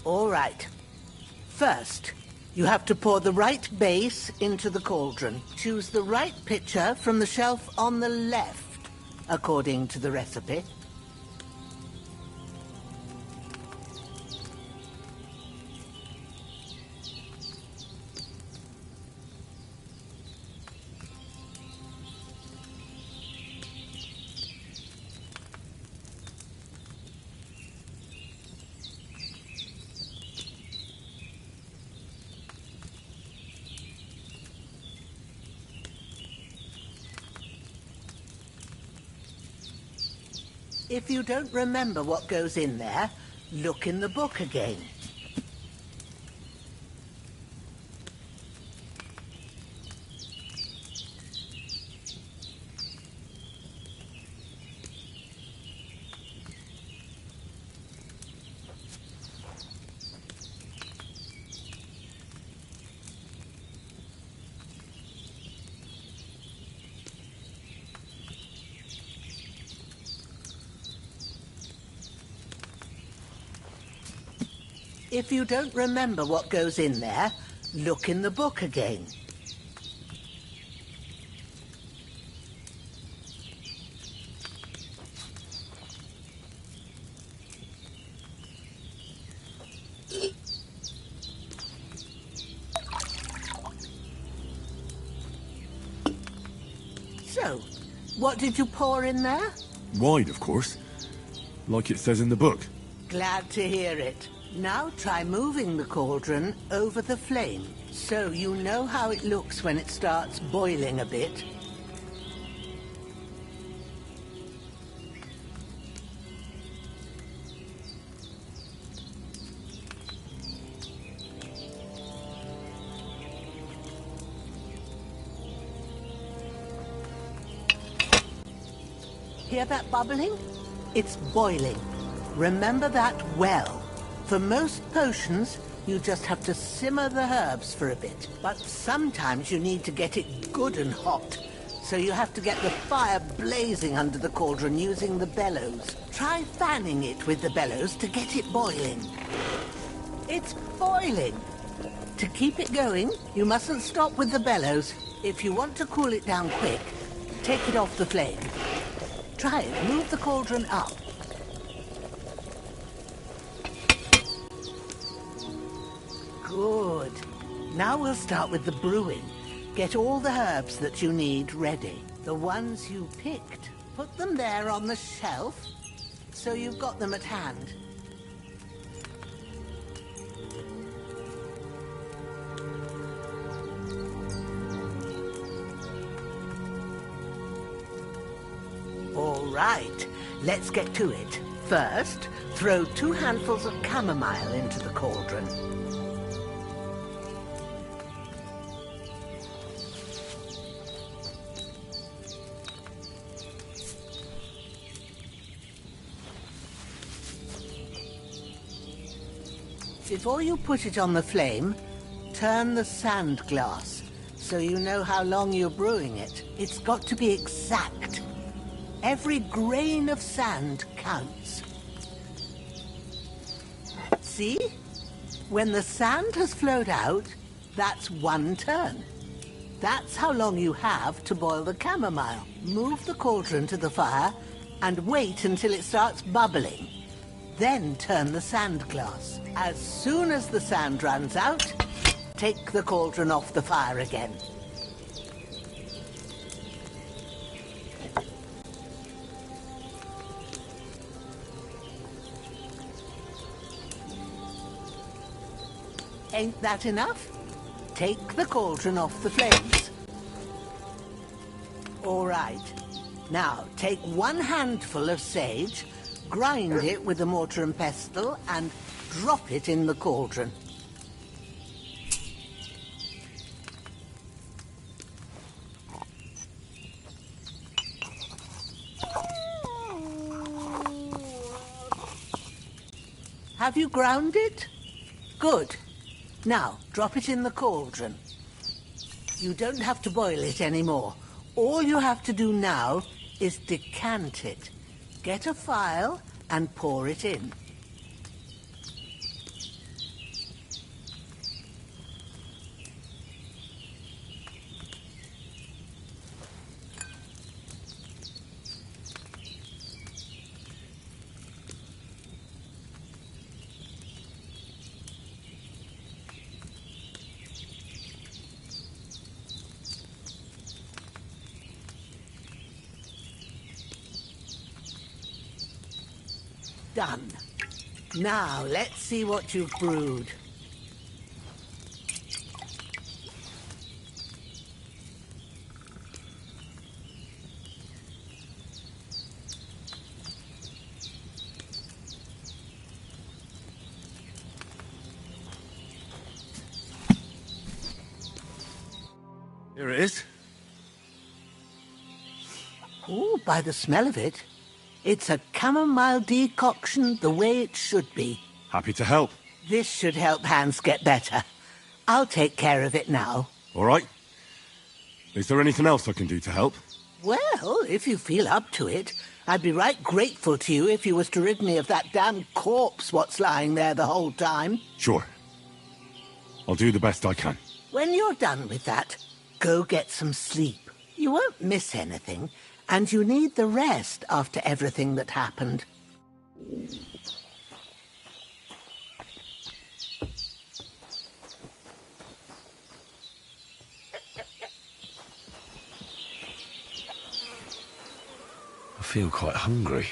All right. First, you have to pour the right base into the cauldron. Choose the right pitcher from the shelf on the left, according to the recipe. If you don't remember what goes in there, look in the book again. If you don't remember what goes in there, look in the book again. So, what did you pour in there? Wine, of course. Like it says in the book. Glad to hear it. Now try moving the cauldron over the flame, so you know how it looks when it starts boiling a bit. Hear that bubbling? It's boiling. Remember that well. For most potions, you just have to simmer the herbs for a bit. But sometimes you need to get it good and hot. So you have to get the fire blazing under the cauldron using the bellows. Try fanning it with the bellows to get it boiling. It's boiling. To keep it going, you mustn't stop with the bellows. If you want to cool it down quick, take it off the flame. Try it. Move the cauldron up. Good. Now we'll start with the brewing. Get all the herbs that you need ready. The ones you picked. Put them there on the shelf, so you've got them at hand. All right, let's get to it. First, throw 2 handfuls of chamomile into the cauldron. Before you put it on the flame, turn the sand glass, so you know how long you're brewing it. It's got to be exact. Every grain of sand counts. See? When the sand has flowed out, that's 1 turn. That's how long you have to boil the chamomile. Move the cauldron to the fire and wait until it starts bubbling. Then turn the sand glass. As soon as the sand runs out, take the cauldron off the fire again. Ain't that enough? Take the cauldron off the flames. All right. Now, take 1 handful of sage, grind it with a mortar and pestle, and drop it in the cauldron. Have you ground it? Good. Now, drop it in the cauldron. You don't have to boil it anymore. All you have to do now is decant it. Get a phial and pour it in. Done. Now, let's see what you've brewed. Here it is. Oh, by the smell of it, it's a chamomile decoction the way it should be. Happy to help. This should help Hans get better. I'll take care of it now. All right. Is there anything else I can do to help? Well, if you feel up to it, I'd be right grateful to you if you was to rid me of that damn corpse what's lying there the whole time. Sure. I'll do the best I can. When you're done with that, go get some sleep. You won't miss anything, and you need the rest after everything that happened. I feel quite hungry.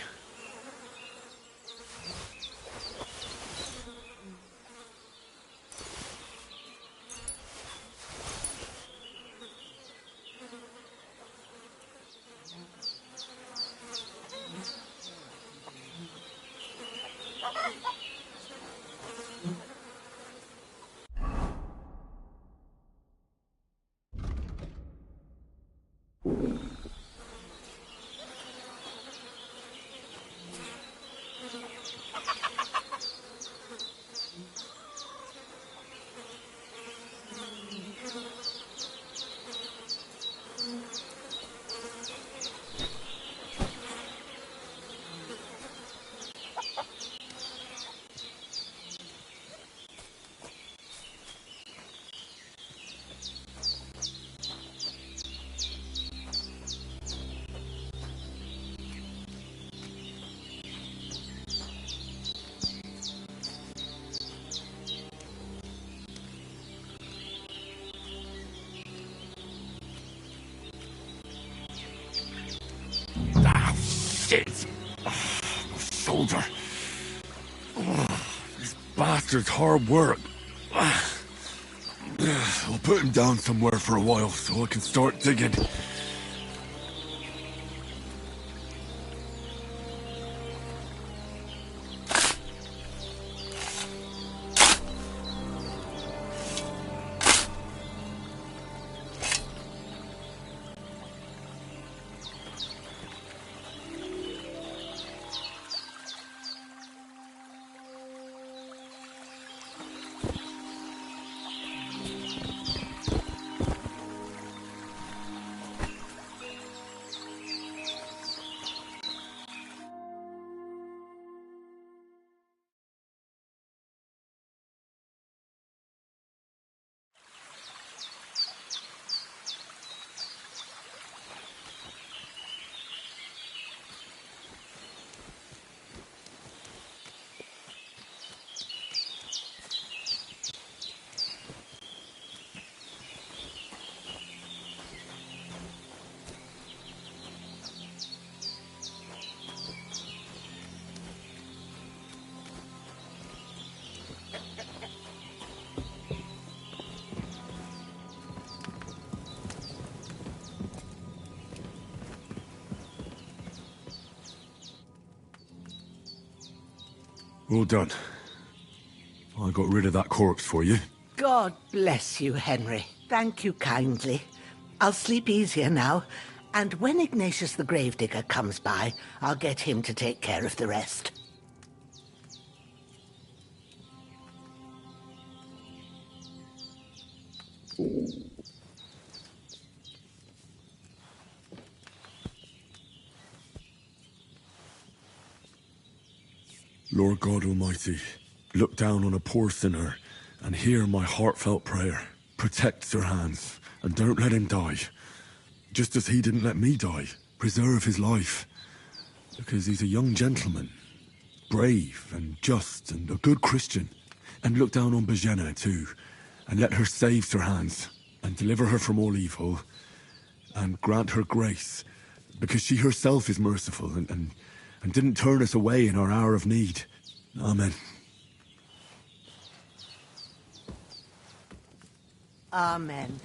Shit! My shoulder. This bastard's hard work. I'll put him down somewhere for a while so I can start digging. All done. I got rid of that corpse for you. God bless you, Henry. Thank you kindly. I'll sleep easier now, and when Ignatius the Gravedigger comes by, I'll get him to take care of the rest. Lord God Almighty, look down on a poor sinner and hear my heartfelt prayer. Protect Sir Hans, and don't let him die. Just as he didn't let me die. Preserve his life. Because he's a young gentleman. Brave and just and a good Christian. And look down on Bajena too. And let her save Sir Hans. And deliver her from all evil. And grant her grace. Because she herself is merciful and didn't turn us away in our hour of need. Amen. Amen.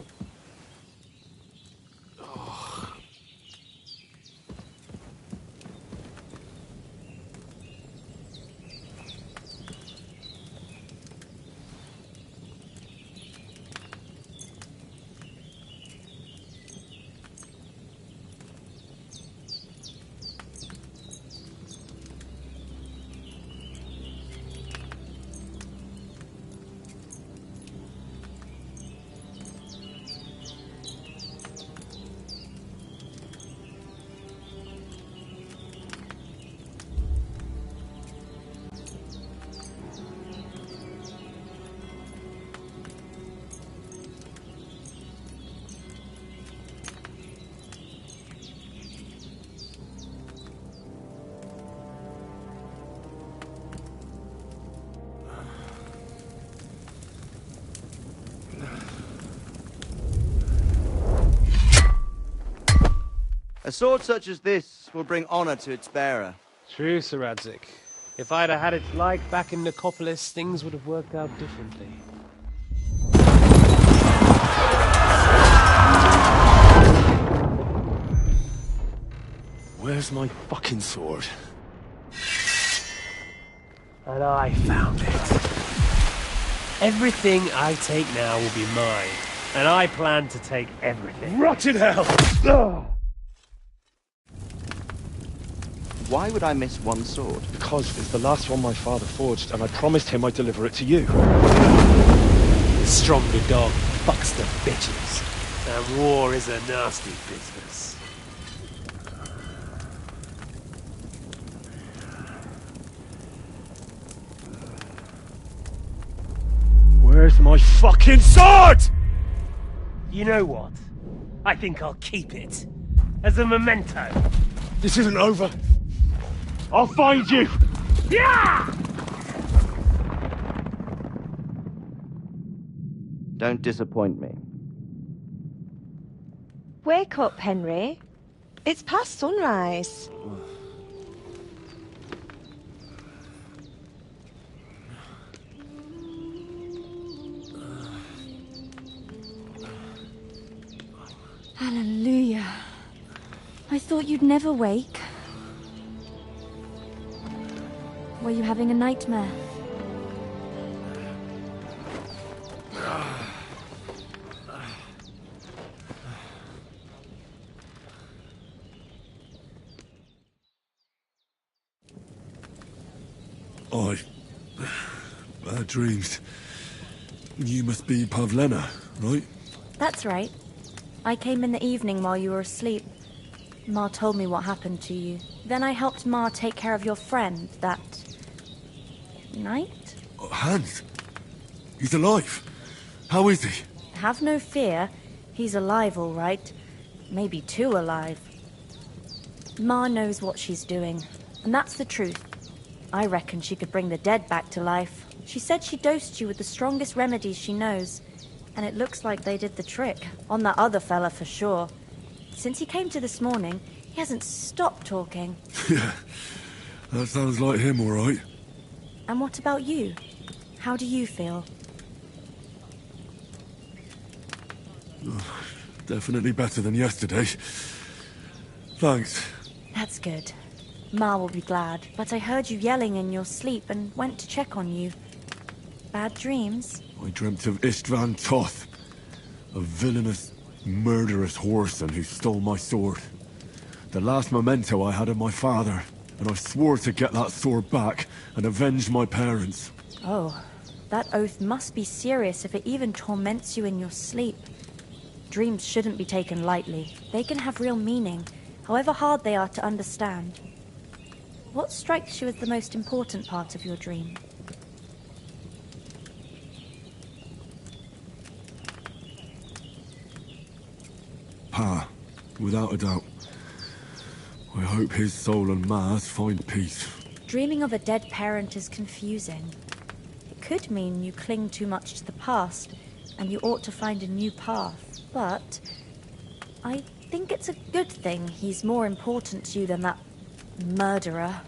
sword such as this will bring honor to its bearer. True, Sir Radzik. If I'd have had its like back in Nicopolis, things would have worked out differently. Where's my fucking sword? And I found it. Everything I take now will be mine, and I plan to take everything. Rotted hell! Why would I miss one sword? Because it's the last one my father forged, and I promised him I'd deliver it to you. The stronger dog fucks the bitches, and war is a nasty business. Where's my fucking sword? You know what? I think I'll keep it. As a memento. This isn't over. I'll find you! Yeah! Don't disappoint me. Wake up, Henry. It's past sunrise. Hallelujah. I thought you'd never wake. Were you having a nightmare? Bad dreams. You must be Pavlena, right? That's right. I came in the evening while you were asleep. Ma told me what happened to you. Then I helped Ma take care of your friend that night? Hans? He's alive. How is he? Have no fear. He's alive, all right. Maybe too alive. Ma knows what she's doing, and that's the truth. I reckon she could bring the dead back to life. She said she dosed you with the strongest remedies she knows, and it looks like they did the trick. On that other fella for sure. Since he came to this morning, he hasn't stopped talking. Yeah, that sounds like him, all right. And what about you? How do you feel? Definitely better than yesterday. Thanks. That's good. Ma will be glad, but I heard you yelling in your sleep and went to check on you. Bad dreams? I dreamt of Istvan Toth, a villainous, murderous whoreson who stole my sword. The last memento I had of my father, and I swore to get that sword back and avenge my parents. Oh, that oath must be serious if it even torments you in your sleep. Dreams shouldn't be taken lightly. They can have real meaning, however hard they are to understand. What strikes you as the most important part of your dream? Pa, without a doubt. I hope his soul and Ma's find peace. Dreaming of a dead parent is confusing. It could mean you cling too much to the past, and you ought to find a new path. But I think it's a good thing he's more important to you than that murderer.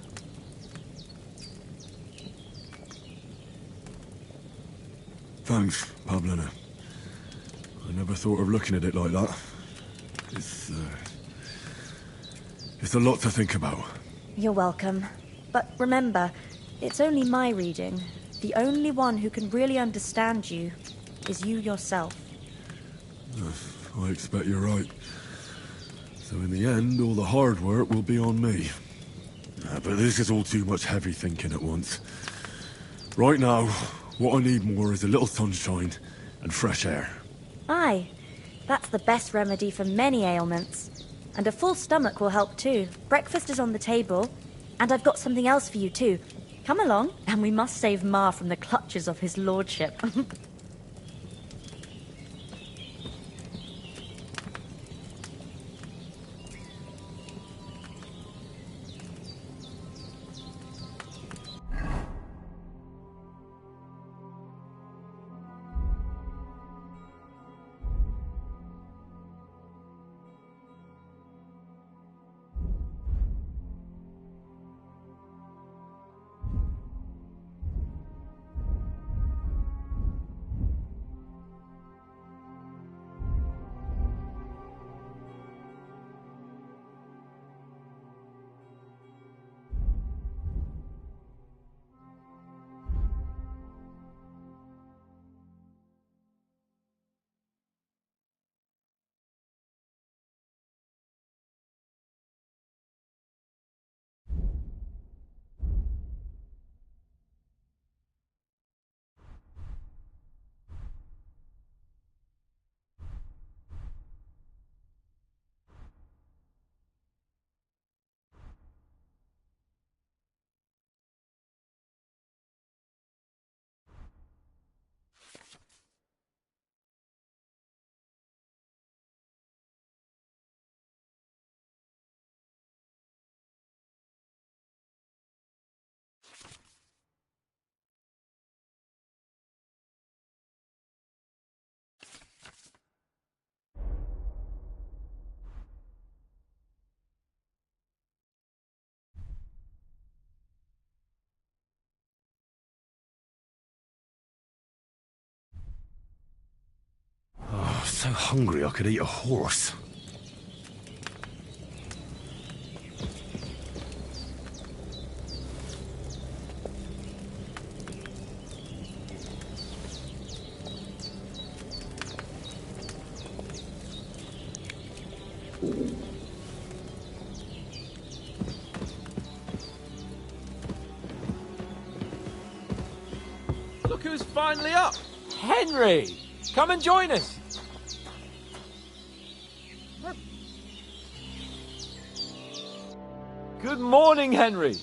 Thanks, Pavlena. I never thought of looking at it like that. It's a lot to think about. You're welcome. But remember, it's only my reading. The only one who can really understand you is you yourself. I expect you're right. So in the end, all the hard work will be on me. But this is all too much heavy thinking at once. Right now, what I need more is a little sunshine and fresh air. Aye, that's the best remedy for many ailments. And a full stomach will help too. Breakfast is on the table, and I've got something else for you too. Come along, and we must save Ma from the clutches of his lordship. so hungry I could eat a horse. Look who's finally up! Henry! Come and join us! Good morning, Henry!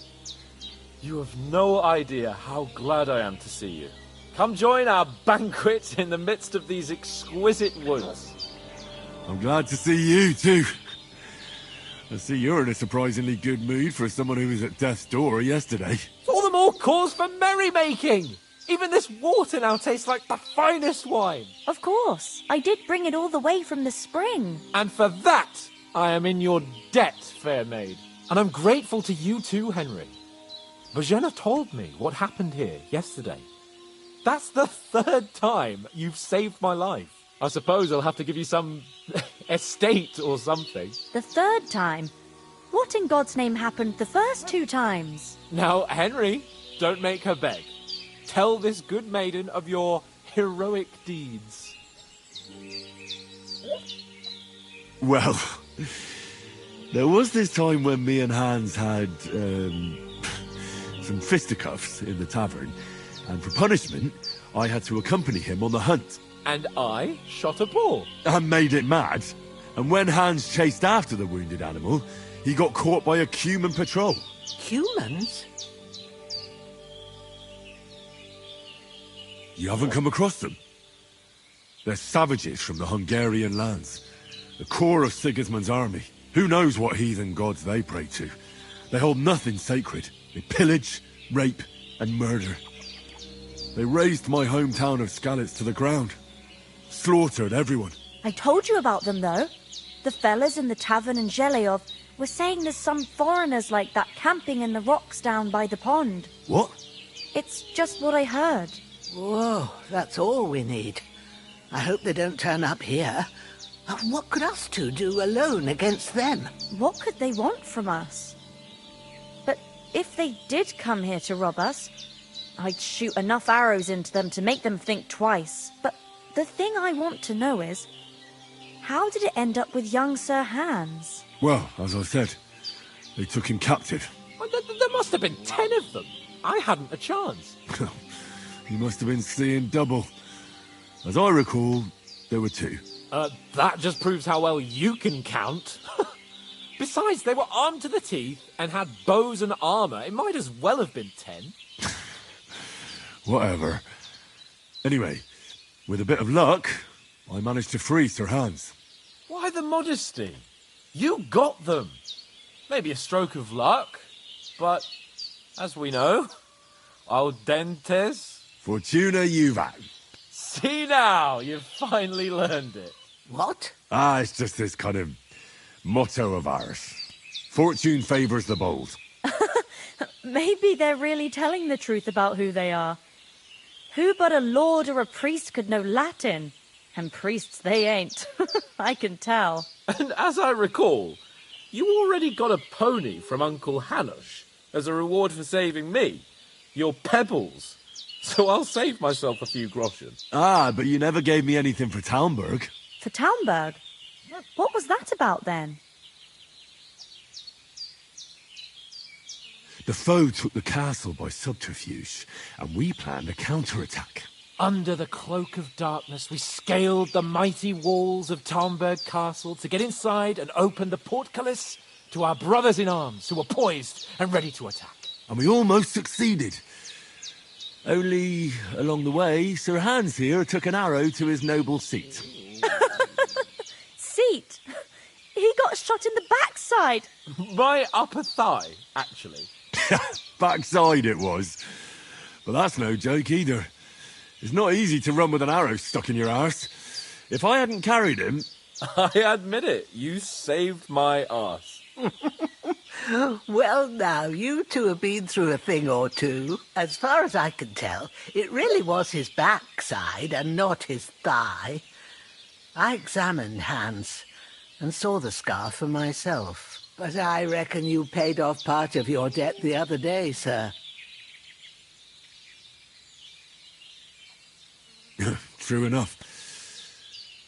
You have no idea how glad I am to see you. Come join our banquet in the midst of these exquisite woods. I'm glad to see you, too. I see you're in a surprisingly good mood for someone who was at death's door yesterday. All the more cause for merrymaking! Even this water now tastes like the finest wine. Of course. I did bring it all the way from the spring. And for that, I am in your debt, fair maid. And I'm grateful to you too, Henry. Bojena told me what happened here yesterday. That's the 3rd time you've saved my life. I suppose I'll have to give you some estate or something. The 3rd time? What in God's name happened the first 2 times? Now, Henry, don't make her beg. Tell this good maiden of your heroic deeds. Well, there was this time when me and Hans had some fisticuffs in the tavern, and for punishment, I had to accompany him on the hunt. And I shot a bull. And made it mad. And when Hans chased after the wounded animal, he got caught by a Cuman patrol. Humans? You haven't come across them? They're savages from the Hungarian lands. The core of Sigismund's army. Who knows what heathen gods they pray to? They hold nothing sacred. They pillage, rape, and murder. They razed my hometown of Skalitz to the ground. Slaughtered everyone. I told you about them, though. The fellas in the tavern in Zheleov were saying there's some foreigners like that camping in the rocks down by the pond. What? It's just what I heard. Whoa, that's all we need. I hope they don't turn up here. What could us two do alone against them? What could they want from us? But if they did come here to rob us, I'd shoot enough arrows into them to make them think twice. But the thing I want to know is, how did it end up with young Sir Hans? Well, as I said, they took him captive. Well, there must have been 10 of them. I hadn't a chance. He must have been seeing double. As I recall, there were 2. That just proves how well you can count. Besides, they were armed to the teeth and had bows and armour. It might as well have been 10. Whatever. Anyway, with a bit of luck, I managed to free Sir Hans. Why the modesty? You got them. Maybe a stroke of luck, but as we know, audentes Fortuna juvat. See now, you've finally learned it. What? It's just this kind of motto of ours. Fortune favours the bold. Maybe they're really telling the truth about who they are. Who but a lord or a priest could know Latin? And priests they ain't. I can tell. And as I recall, you already got a pony from Uncle Hanush as a reward for saving me. Your pebbles. So I'll save myself a few groschen. But you never gave me anything for Talmberg. For Talmberg? What was that about then? The foe took the castle by subterfuge, and we planned a counterattack. Under the cloak of darkness, we scaled the mighty walls of Talmberg Castle to get inside and open the portcullis to our brothers in arms who were poised and ready to attack. And we almost succeeded. Only, along the way, Sir Hans here took an arrow to his noble seat. Seat? He got shot in the backside. My upper thigh, actually. Backside it was. But that's no joke either. It's not easy to run with an arrow stuck in your arse. If I hadn't carried him... I admit it, you saved my arse. Well, now, you two have been through a thing or two. As far as I can tell, it really was his backside and not his thigh. I examined Hans and saw the scar for myself. But I reckon you paid off part of your debt the other day, sir. True enough.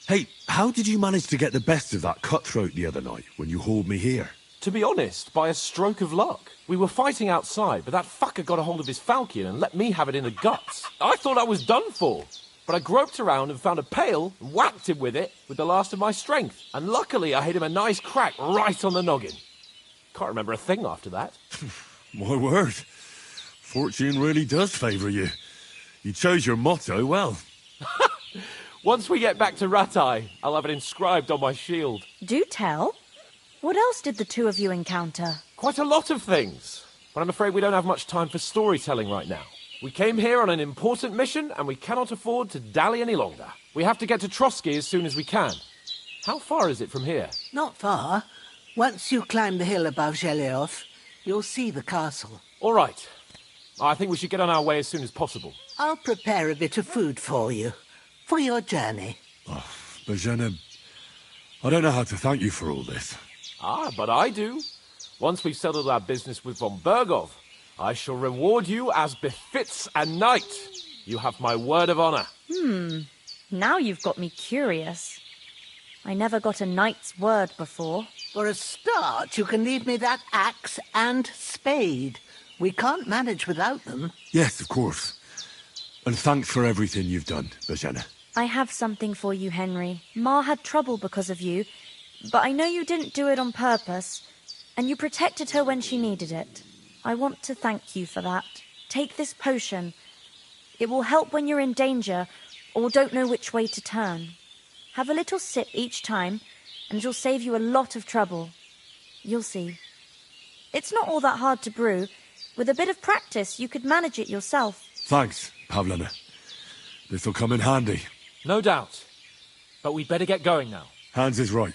Hey, how did you manage to get the best of that cutthroat the other night when you hauled me here? To be honest, by a stroke of luck. We were fighting outside, but that fucker got a hold of his falchion and let me have it in the guts. I thought I was done for. But I groped around and found a pail and whacked him with it with the last of my strength. And luckily I hit him a nice crack right on the noggin. Can't remember a thing after that. My word. Fortune really does favour you. You chose your motto well. Once we get back to Rattay, I'll have it inscribed on my shield. Do tell. What else did the two of you encounter? Quite a lot of things. But I'm afraid we don't have much time for storytelling right now. We came here on an important mission, and we cannot afford to dally any longer. We have to get to Trotsky as soon as we can. How far is it from here? Not far. Once you climb the hill above Zheleov, you'll see the castle. All right. I think we should get on our way as soon as possible. I'll prepare a bit of food for you, for your journey. Oh, Bozhena, I don't know how to thank you for all this. Ah, but I do. Once we've settled our business with von Bergov, I shall reward you as befits a knight. You have my word of honor. Now you've got me curious. I never got a knight's word before. For a start, you can leave me that axe and spade. We can't manage without them. Yes, of course. And thanks for everything you've done, Bozhena. I have something for you, Henry. Ma had trouble because of you, but I know you didn't do it on purpose, and you protected her when she needed it. I want to thank you for that. Take this potion. It will help when you're in danger or don't know which way to turn. Have a little sip each time, and it'll save you a lot of trouble. You'll see. It's not all that hard to brew. With a bit of practice, you could manage it yourself. Thanks, Pavlena. This'll come in handy. No doubt. But we'd better get going now. Hans is right.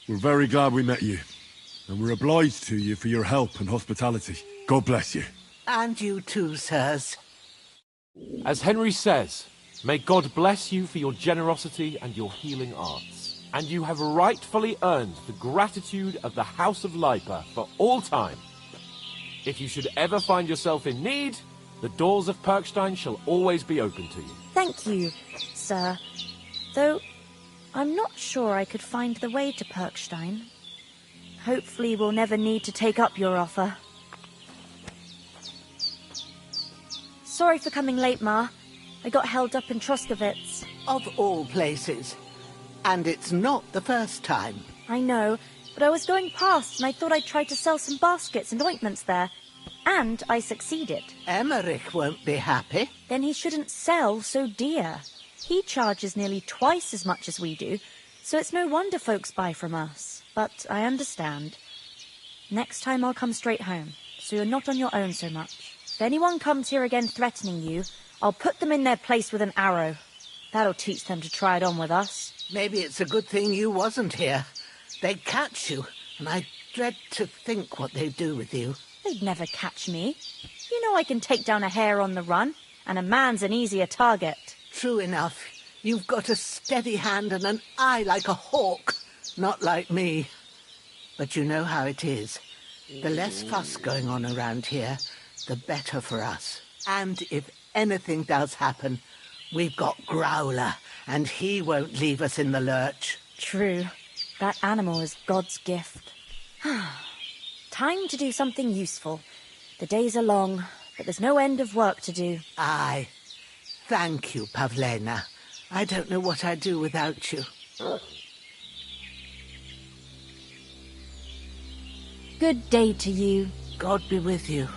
We're very glad we met you. And we're obliged to you for your help and hospitality. God bless you. And you too, sirs. As Henry says, may God bless you for your generosity and your healing arts. And you have rightfully earned the gratitude of the House of Lipa for all time. If you should ever find yourself in need, the doors of Perkstein shall always be open to you. Thank you, sir. Though, I'm not sure I could find the way to Perkstein. Hopefully we'll never need to take up your offer. Sorry for coming late, Ma. I got held up in Troskowitz. Of all places. And it's not the first time. I know, but I was going past and I thought I'd try to sell some baskets and ointments there. And I succeeded. Emmerich won't be happy. Then he shouldn't sell so dear. He charges nearly twice as much as we do, so it's no wonder folks buy from us. But I understand. Next time I'll come straight home, so you're not on your own so much. If anyone comes here again threatening you, I'll put them in their place with an arrow. That'll teach them to try it on with us. Maybe it's a good thing you wasn't here. They'd catch you, and I dread to think what they'd do with you. They'd never catch me. You know I can take down a hare on the run, and a man's an easier target. True enough. You've got a steady hand and an eye like a hawk. Not like me. But you know how it is. The less fuss going on around here, the better for us. And if anything does happen, we've got Growler, and he won't leave us in the lurch. True. That animal is God's gift. Time to do something useful. The days are long, but there's no end of work to do. Aye. Thank you, Pavlena. I don't know what I'd do without you. Good day to you. God be with you.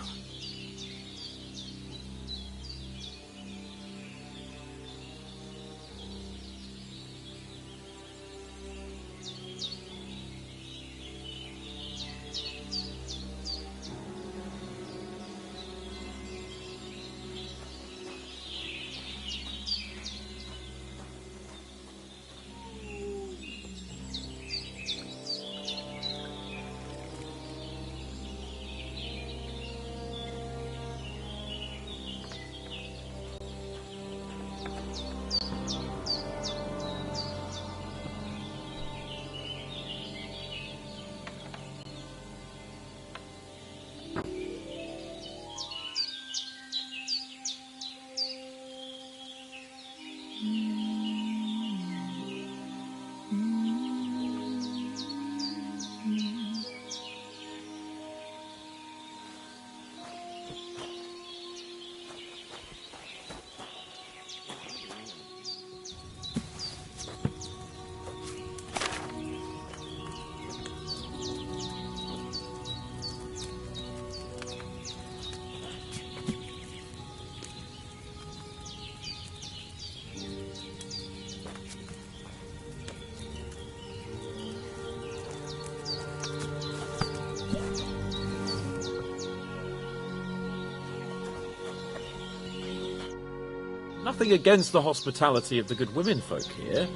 Nothing against the hospitality of the good women folk here,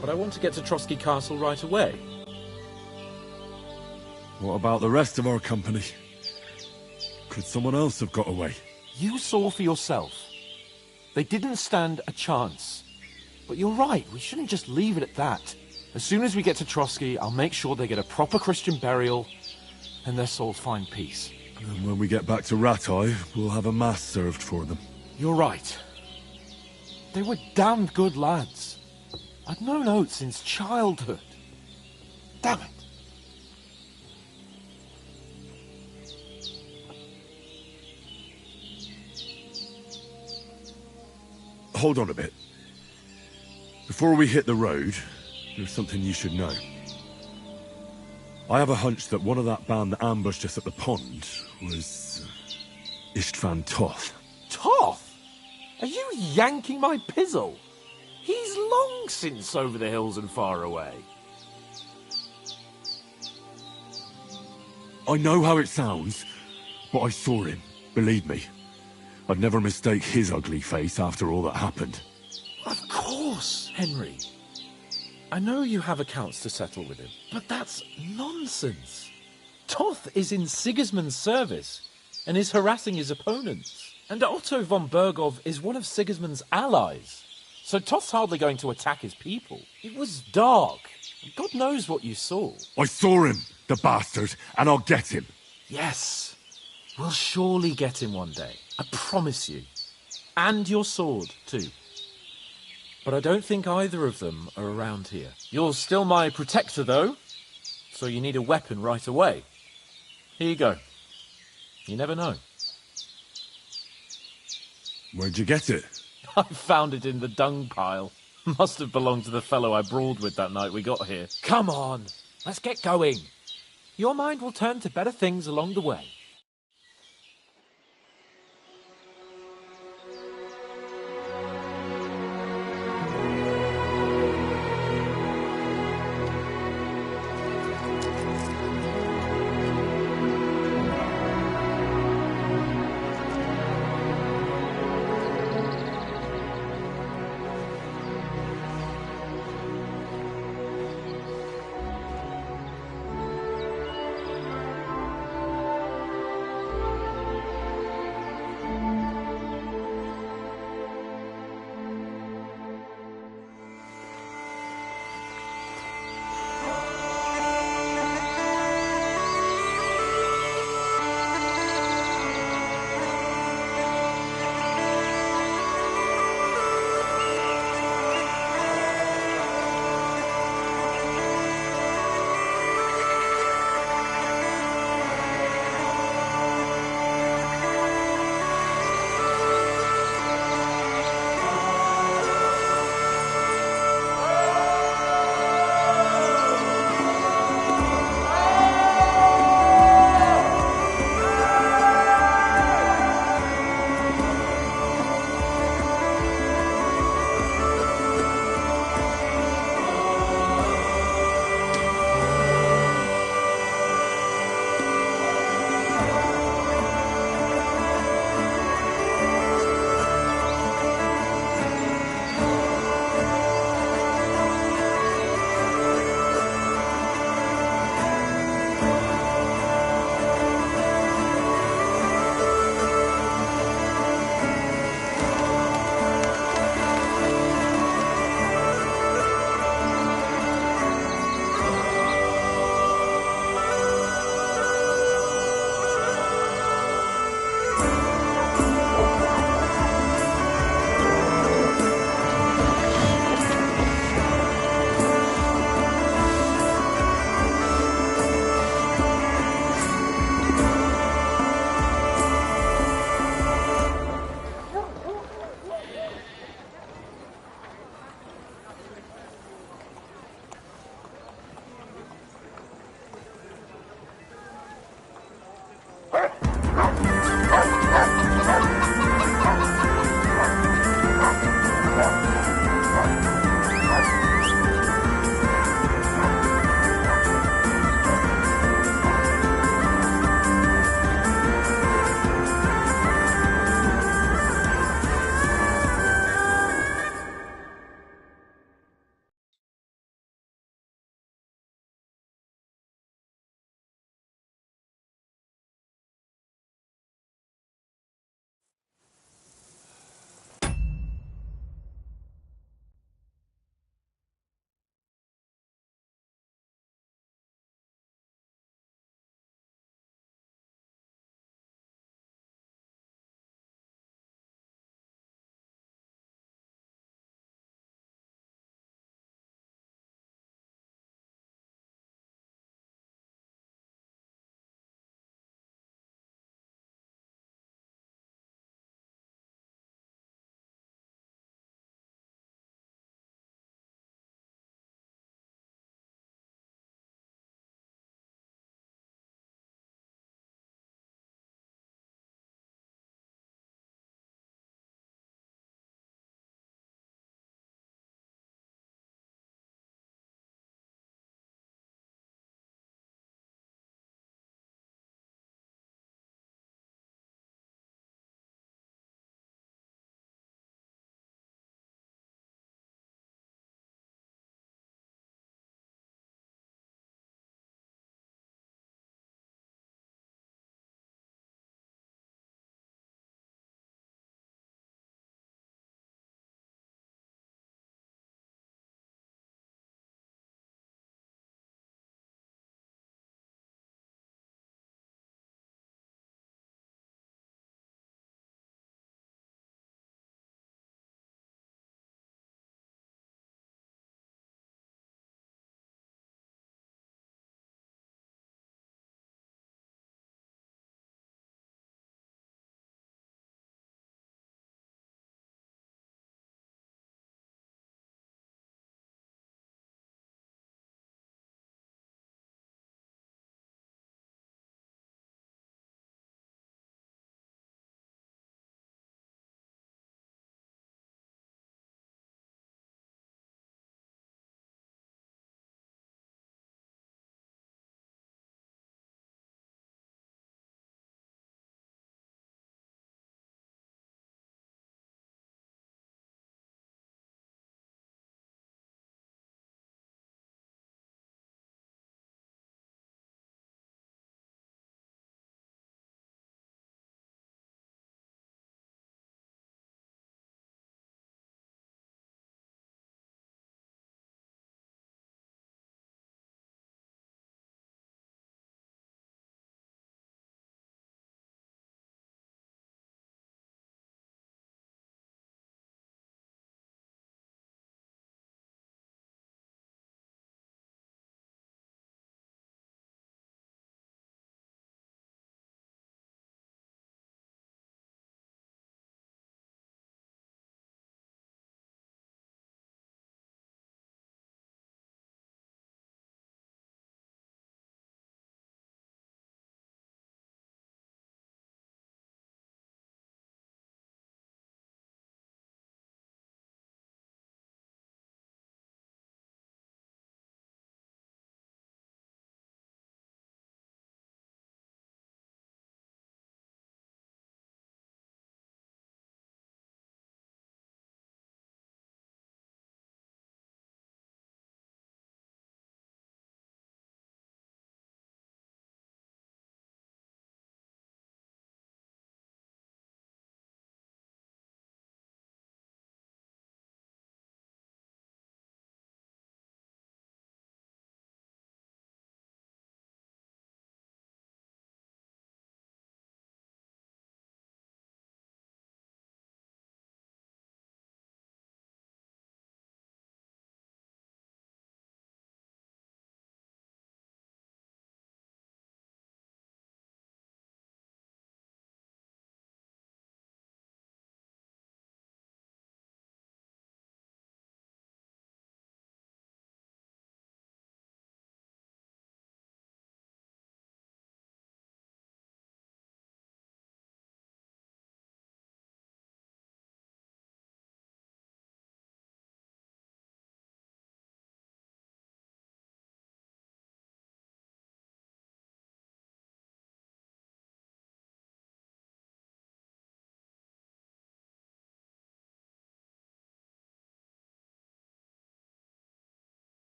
but I want to get to Trotsky Castle right away. What about the rest of our company? Could someone else have got away? You saw for yourself. They didn't stand a chance. But you're right, we shouldn't just leave it at that. As soon as we get to Trotsky, I'll make sure they get a proper Christian burial and their souls find peace. And when we get back to Rattay, we'll have a mass served for them. You're right. They were damned good lads. I've known Oates since childhood. Damn it. Hold on a bit. Before we hit the road, there's something you should know. I have a hunch that one of that band that ambushed us at the pond was Istvan Toth. Toth? Are you yanking my pizzle? He's long since over the hills and far away. I know how it sounds, but I saw him, believe me. I'd never mistake his ugly face after all that happened. Of course, Henry. I know you have accounts to settle with him, but that's nonsense. Toth is in Sigismund's service and is harassing his opponents. And Otto von Bergov is one of Sigismund's allies. So Toth's hardly going to attack his people. It was dark. God knows what you saw. I saw him, the bastard, and I'll get him. Yes. We'll surely get him one day. I promise you. And your sword, too. But I don't think either of them are around here. You're still my protector, though, so you need a weapon right away. Here you go. You never know. Where'd you get it? I found it in the dung pile. Must have belonged to the fellow I brawled with that night we got here. Come on, let's get going. Your mind will turn to better things along the way.